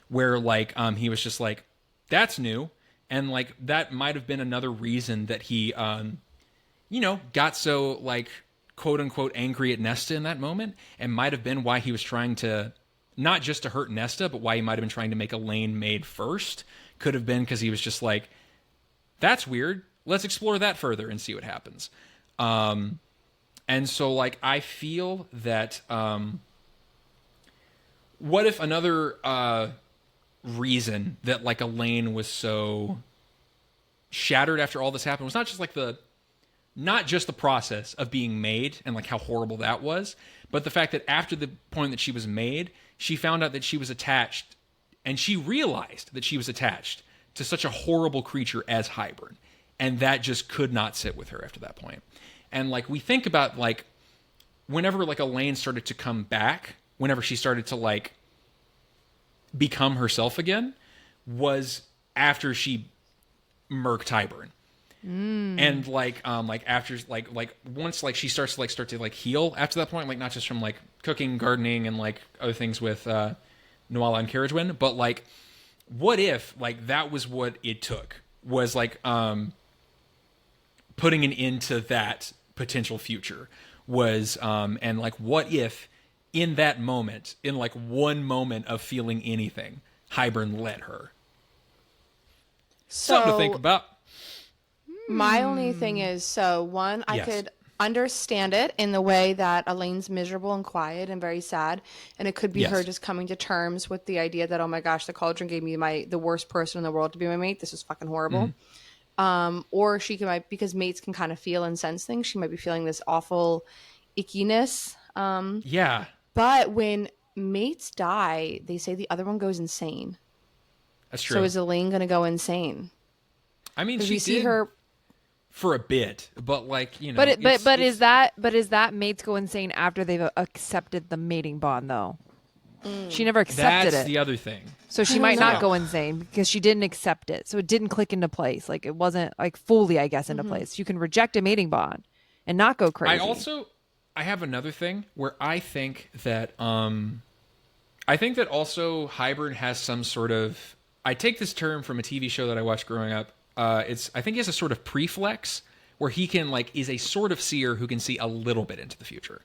where like he was just like, that's new, and like that might have been another reason that he got so like quote unquote angry at Nesta in that moment, and might have been why he was trying to, not just to hurt Nesta, but why he might have been trying to make Elaine maid first. Could have been because he was just like, that's weird, let's explore that further and see what happens. And so like I feel that what if another reason that like Elaine was so shattered after all this happened was not just the process of being made and like how horrible that was, but the fact that after the point that she was made, she found out that she was attached, and she realized that she was attached to such a horrible creature as Hybern, and that just could not sit with her after that point. And like we think about like whenever like Elaine started to come back, whenever she started to like become herself again, was after she murked Hybern. And like after like once like she starts to like heal after that point, like not just from like cooking, gardening, and like other things with Nuala and Carriagewind, but like what if like that was what it took, was like putting an end to that potential future, was and like what if in that moment, in like one moment of feeling anything, Hybern let her. Something to think about. My only thing is, so one, I could understand it in the way that Elaine's miserable and quiet and very sad, and it could be her just coming to terms with the idea that, oh my gosh, the cauldron gave me the worst person in the world to be my mate. This is fucking horrible. Or she might, because mates can kind of feel and sense things, she might be feeling this awful ickiness. But when mates die, they say the other one goes insane. That's true. So is Elaine going to go insane? I mean, she see her for a bit, but like, you know, but is that mates go insane after they've accepted the mating bond though? She never accepted it. That's the other thing. So she might not go insane because she didn't accept it. So it didn't click into place. Like it wasn't like fully, I guess, into place. You can reject a mating bond and not go crazy. I have another thing where I think that also Hybern has some sort of, I take this term from a TV show that I watched growing up. I think he has a sort of preflex where he can like is a sort of seer who can see a little bit into the future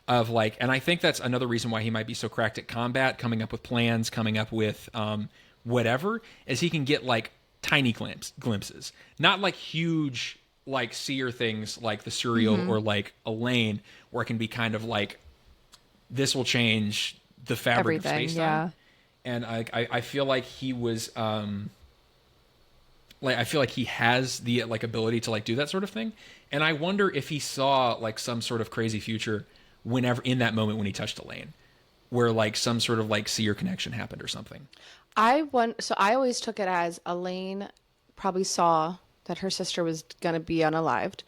of like, and I think that's another reason why he might be so cracked at combat, coming up with plans, coming up with whatever, is he can get like tiny glimpses, not like huge like seer things like the Serial or like Elaine, where it can be kind of like this will change the fabric of space time. And I feel like he was like I feel like he has the like ability to like do that sort of thing, and I wonder if he saw like some sort of crazy future whenever in that moment when he touched Elaine, where like some sort of like seer connection happened or something. So I always took it as Elaine probably saw that her sister was gonna be unalived,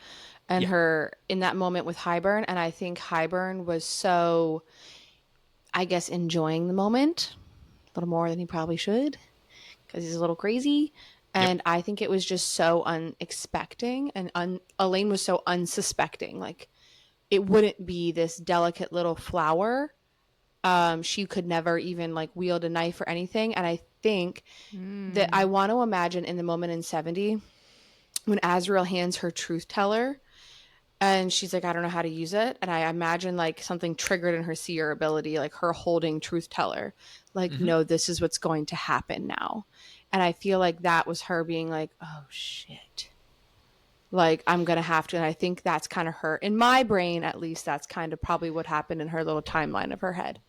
and her in that moment with Hybern, and I think Hybern was so, I guess, enjoying the moment a little more than he probably should because he's a little crazy. And I think it was just so unexpecting, and Elaine was so unsuspecting. Like, it wouldn't be this delicate little flower. She could never even, like, wield a knife or anything. And I think that I want to imagine in the moment in 70, when Azrael hands her truth teller, and she's like, I don't know how to use it. And I imagine, like, something triggered in her seer ability, like her holding truth teller. Like, no, this is what's going to happen now. And I feel like that was her being like, oh, shit. Like, I'm going to have to. And I think that's kind of her. In my brain, at least, that's kind of probably what happened in her little timeline of her head.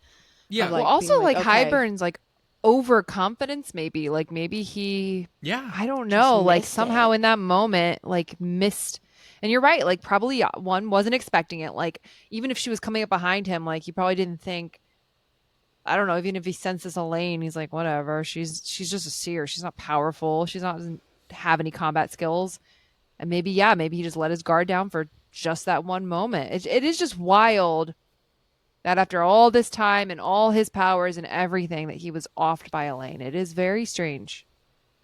Yeah. Like, well, also, like, okay. Hybern's, like, overconfidence, maybe. Like, maybe he, I don't know. Like, somehow in that moment, like, missed. And you're right. Like, probably one wasn't expecting it. Like, even if she was coming up behind him, like, he probably didn't think. I don't know, even if he senses Elaine, he's like, whatever. She's just a seer. She's not powerful. Doesn't have any combat skills. And maybe he just let his guard down for just that one moment. It is just wild that after all this time and all his powers and everything, that he was offed by Elaine. It is very strange.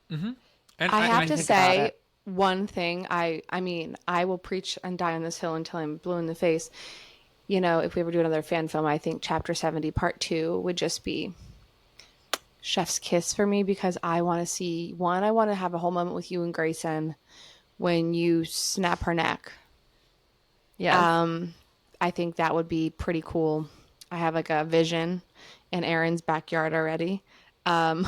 Mm-hmm. And I have to think about say it. one thing. I mean, I will preach and die on this hill until I'm blue in the face. You know, if we ever do another fan film, I think Chapter 70 Part 2 would just be chef's kiss for me, because I want to see, one, I want to have a whole moment with you and Grayson when you snap her neck. Yes. I think that would be pretty cool. I have like a vision in Aaron's backyard already. I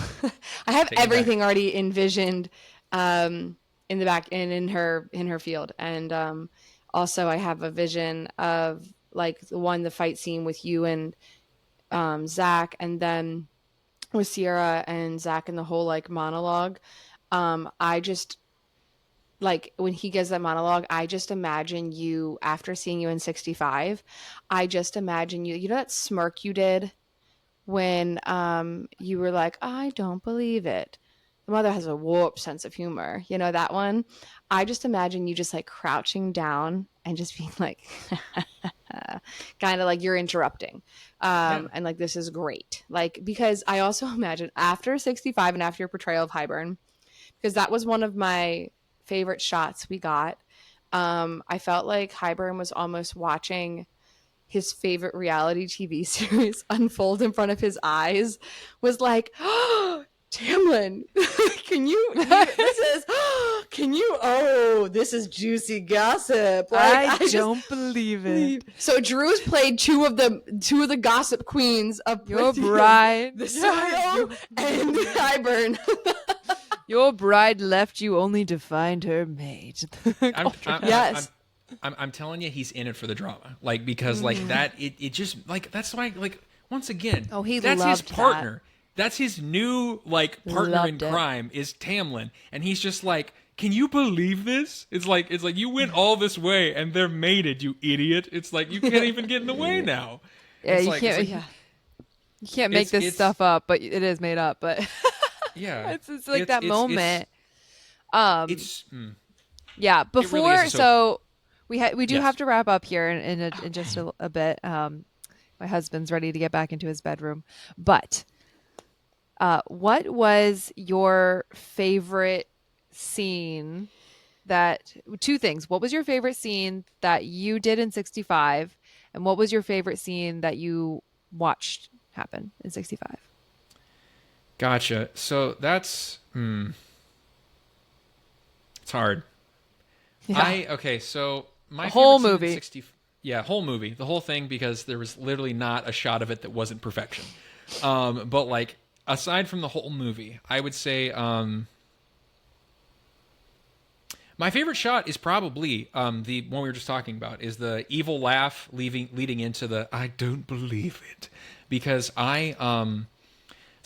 have Take it everything back. already envisioned in the back and in her field. And also I have a vision of like the fight scene with you and Zach, and then with Sierra and Zach and the whole like monologue. I just like when he gives that monologue, I just imagine you after seeing you in 65. I just imagine you know that smirk you did when you were like, I don't believe it. The mother has a warped sense of humor. You know that one? I just imagine you just like crouching down and just being like kind of like you're interrupting. Yeah. And like this is great. Like because I also imagine after 65 and after your portrayal of Hyburn, because that was one of my favorite shots we got. I felt like Hyburn was almost watching his favorite reality TV series unfold in front of his eyes. Was like, oh, Tamlin, this is, can you, oh, this is juicy gossip. Like, I don't believe it. So Drew's played two of the gossip queens of Your bride. the soil, and Hyburn. Your bride left you only to find her mate. Yes. I'm telling you, he's in it for the drama. Like, because like that, it just like, that's why, like, once again, Oh, he that's his loved partner. That's his new like partner Loved in it. crime is Tamlin, and he's just like, can you believe this? It's like you went all this way and they're mated, you idiot. It's like you can't even get in the way now. Yeah, It's you like, can't. it's like, You can't make this it's- stuff up, but it is made up. But yeah, it's like that moment. It's Yeah. really Before, is so we do Yes. have to wrap up here in just a bit. My husband's ready to get back into his bedroom, but what was your favorite scene? Two things. What was your favorite scene that you did in 65, and what was your favorite scene that you watched happen in 65? Gotcha. So that's it's hard. Yeah. Okay, so my The whole favorite scene in movie. 60 yeah, whole movie, the whole thing, because there was literally not a shot of it that wasn't perfection. But like aside from the whole movie, I would say my favorite shot is probably the one we were just talking about, is the evil laugh leading into the I don't believe it, because so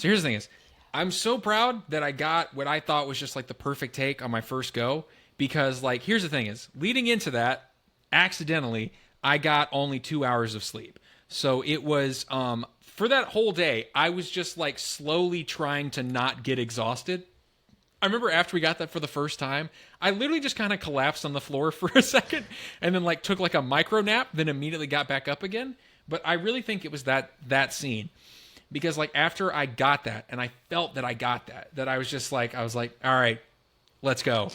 here's the thing is, I'm so proud that I got what I thought was just like the perfect take on my first go, because like here's the thing is, leading into that, accidentally I got only 2 hours of sleep. So it was for that whole day I was just like slowly trying to not get exhausted. I remember after we got that for the first time, I literally just kind of collapsed on the floor for a second and then like took like a micro nap, then immediately got back up again. But I really think it was that scene, because like after I got that and I felt that I got that I was just like, all right, let's go.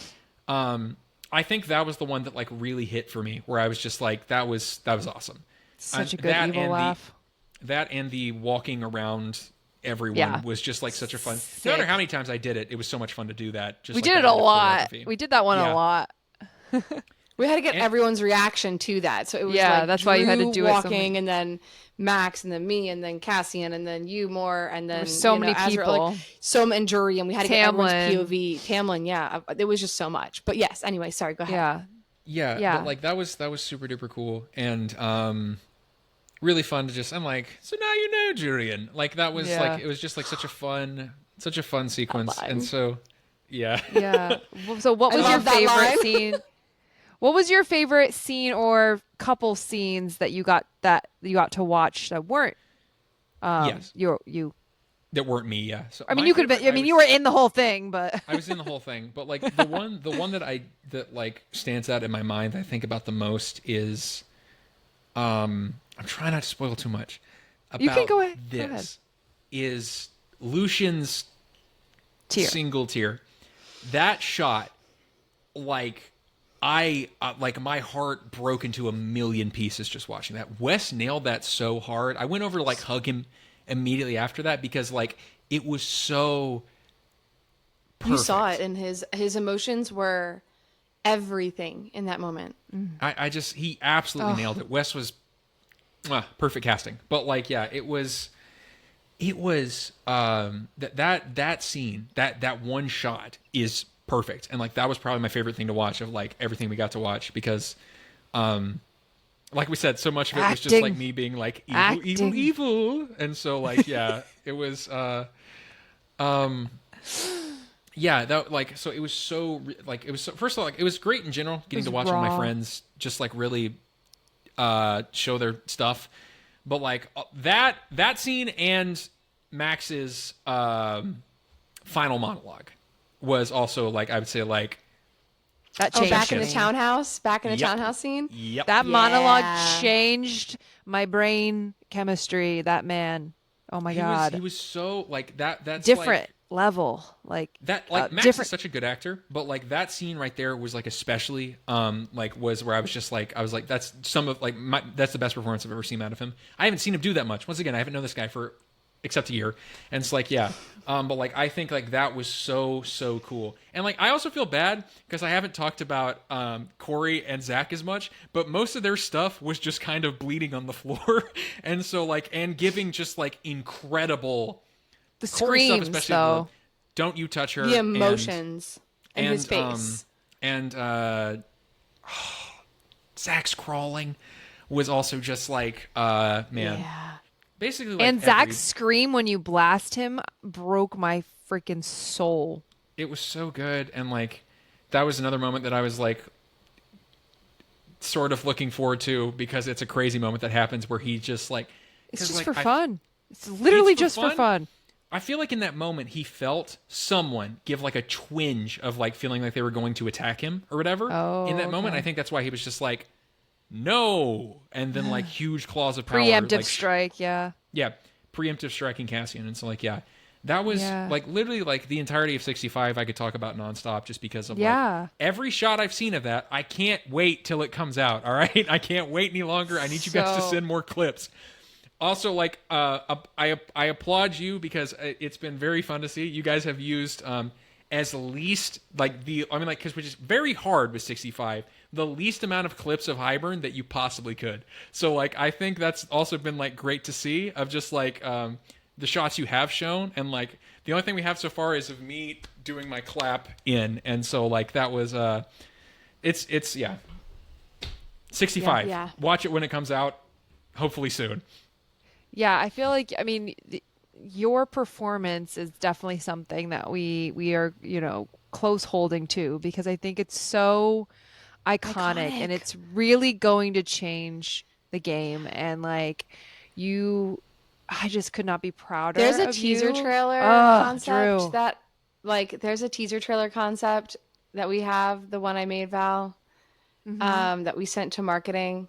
I think that was the one that like really hit for me, where I was just like, that was awesome. Such a good That evil and laugh. that and the walking around everyone Yeah. was just like such a fun. Sick. No matter how many times I did it, it was so much fun to do that. Just We like did it that a kind of lot. choreography. We did that one Yeah. a lot. We had to get And- everyone's reaction to that. So it was Yeah, like that's why you had to Drew do it so walking, many- and then Max, and then me, and then Cassian, and then you more, and then were so many Azra, people. like, and jury, and we had to get everyone's Tamlin. POV. Tamlin, yeah, it was just so much. But yes, anyway, sorry, go ahead. Yeah. Yeah, Yeah. but like that was super duper cool, and really fun to just. I'm like, so now you know, Jurian. Like that was Yeah. like, it was just like such a fun sequence, line. and so yeah. Yeah. So what I was your love that favorite line. scene? What was your favorite scene or couple scenes that you got to watch that weren't Yes. you that weren't me. Yeah. So I mean, you could have been. I mean, you were in the whole thing, but I was in the whole thing. But like the one that like stands out in my mind that I think about the most is, I'm trying not to spoil too much. You can go ahead. This is Lucian's single tier. That shot, like like my heart broke into a million pieces just watching that. Wes nailed that so hard. I went over to like hug him immediately after that because like it was so perfect. You saw it, and his emotions were everything in that moment. He absolutely nailed it. Wes was perfect casting. But like, yeah, it was that scene, that one shot is perfect. And like, that was probably my favorite thing to watch of like everything we got to watch because, like we said, so much of it was just like me being like evil. And so like, yeah, it was, yeah, that like, so it was so like, it was so, first of all, like it was great in general getting to watch all my friends just like really, show their stuff. But like that scene and Max's, final monologue was also like, I would say like, that changed back in the townhouse scene. Yep. That monologue changed my brain chemistry. That man. Oh my God. He was so like that. That's different like, level. Like that. Like Max is such a good actor, but like that scene right there was like especially like was where I was like that's some of like that's the best performance I've ever seen out of him. I haven't seen him do that much. Once again, I haven't known this guy for except a year, and it's like but like I think like that was so cool. And like I also feel bad because I haven't talked about Corey and Zach as much, but most of their stuff was just kind of bleeding on the floor and so like and giving just like incredible the screams stuff, though. Don't you touch her, the emotions and his face Zach's crawling was also just like man. Yeah. Basically, like and Zach's scream when you blast him broke my freaking soul. It was so good, and like that was another moment that I was like sort of looking forward to because it's a crazy moment that happens where he just like it's just like, for fun. It's literally just for fun. I feel like in that moment he felt someone give like a twinge of like feeling like they were going to attack him or whatever. In that moment, I think that's why he was just like, no, and then like huge claws of power, preemptive like, strike, preemptive striking Cassian, and so like that was like literally like the entirety of 65 I could talk about nonstop just because of like every shot I've seen of that. I can't wait till it comes out. All right, I can't wait any longer. I need you guys to send more clips. Also, like I applaud you because it's been very fun to see. You guys have used as least like because which is very hard with 65. The least amount of clips of Hybern that you possibly could. So like I think that's also been like great to see of just like the shots you have shown, and like the only thing we have so far is of me doing my clap in, and so like that was it's 65. Yeah. Watch it when it comes out, hopefully soon. Yeah, I feel like your performance is definitely something that we are close holding to because I think it's so iconic and it's really going to change the game, and like I just could not be prouder. There's a of teaser you. trailer concept Drew. that like there's a teaser trailer concept that we have, the one I made, Val, that we sent to marketing.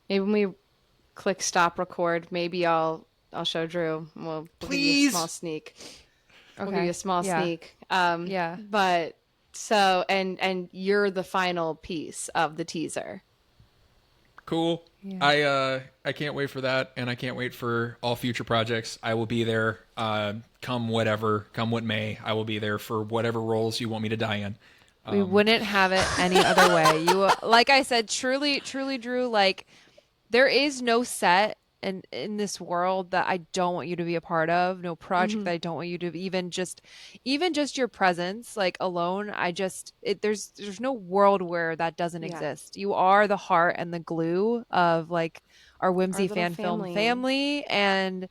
Maybe when we click stop record, maybe I'll show Drew. We'll give you a small sneak. Okay. We'll give you a small sneak. Yeah. But so and you're the final piece of the teaser. Cool. Yeah. I can't wait for that, and I can't wait for all future projects. I will be there. Come what may. I will be there for whatever roles you want me to die in. We wouldn't have it any other way. You, like I said, truly, Drew. Like there is no set in this world that I don't want you to be a part of. No project that I don't want you to even just your presence, like alone. There's no world where that doesn't exist. You are the heart and the glue of like our Whimsy fan film family, and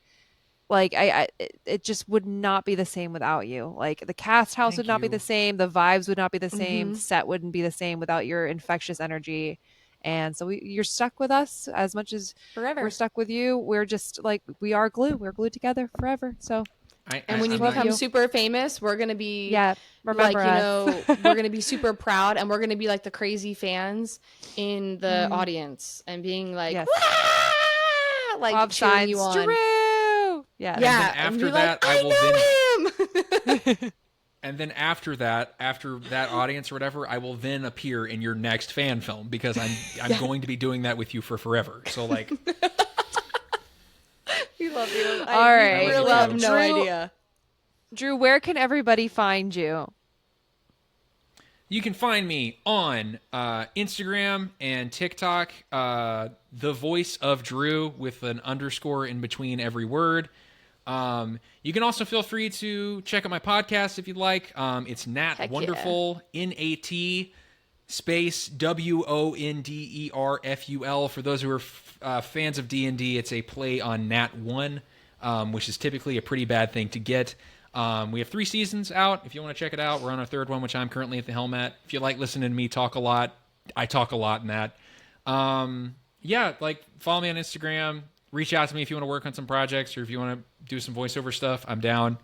like it just would not be the same without you. Like the cast house would not be the same, the vibes would not be the same, the set wouldn't be the same without your infectious energy. And so you're stuck with us as much as forever. We're stuck with you. We're just like, we are glue. We're glued together forever. So And when you become super famous, we're gonna be remember us. we're gonna be super proud, and we're gonna be like the crazy fans in the audience and being like, like cheering you on. Drew! Yeah. And then after that, I will then. And then after that audience or whatever, I will then appear in your next fan film because I'm going to be doing that with you for forever. So like. We love you. All right. Really have no idea. Drew, where can everybody find you? You can find me on Instagram and TikTok, the voice of Drew with an underscore in between every word. You can also feel free to check out my podcast if you'd like. It's Nat Heck Wonderful, NAT space WONDERFUL. For those who are fans of D&D, it's a play on Nat 1, which is typically a pretty bad thing to get. We have 3 seasons out. If you want to check it out, we're on our 3rd one, which I'm currently at the helm at. If you like listening to me talk a lot, I talk a lot in that. Yeah, like follow me on Instagram. Reach out to me if you want to work on some projects or if you want to do some voiceover stuff. I'm down.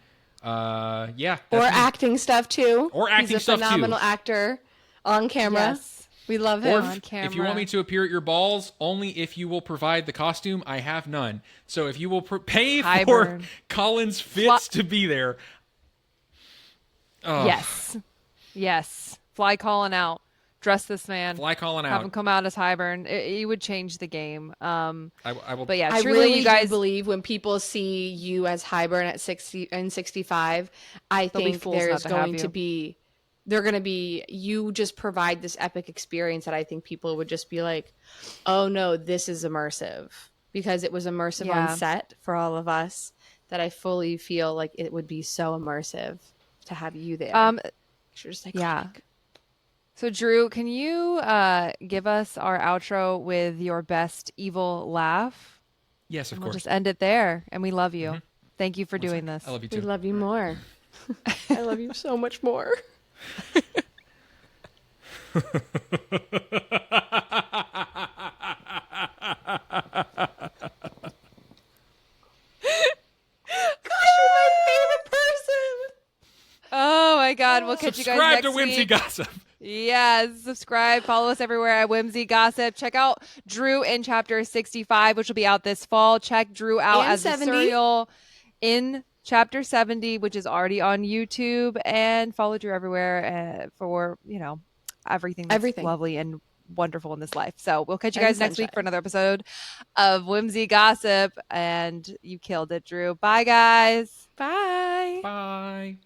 Yeah. Or acting stuff too. Or acting stuff too. He's a phenomenal actor on camera. Yes. We love him. Or on camera. If you want me to appear at your balls, only if you will provide the costume. I have none. So if you will pay for Colin's fits to be there. Oh. Yes. Fly Colin out. Dress this man. Fly Colin out. Have him come out as Hybern. It would change the game. I will. But yeah, I truly, really you guys do believe when people see you as Hybern at 60 and 65, I think there's going to be. They're going to be, you just provide this epic experience that I think people would just be like, oh no, this is immersive. Because it was immersive on set for all of us, that I fully feel like it would be so immersive to have you there. Just like, So Drew, can you give us our outro with your best evil laugh? Yes, of course. We'll just end it there. And we love you. Thank you for doing this. I love you too. We love you more. I love you so much more. Gosh, you're my favorite person. Oh my God. We'll catch you guys next week. Subscribe to Whimsy Gossip. Yes, subscribe, follow us everywhere at Whimsy Gossip. Check out Drew in chapter 65, which will be out this fall. Check Drew out And as 70. Suriel in chapter 70, which is already on YouTube, and follow Drew everywhere for, everything that's lovely and wonderful in this life. So we'll catch you guys next week for another episode of Whimsy Gossip, and you killed it, Drew. Bye, guys. Bye. Bye.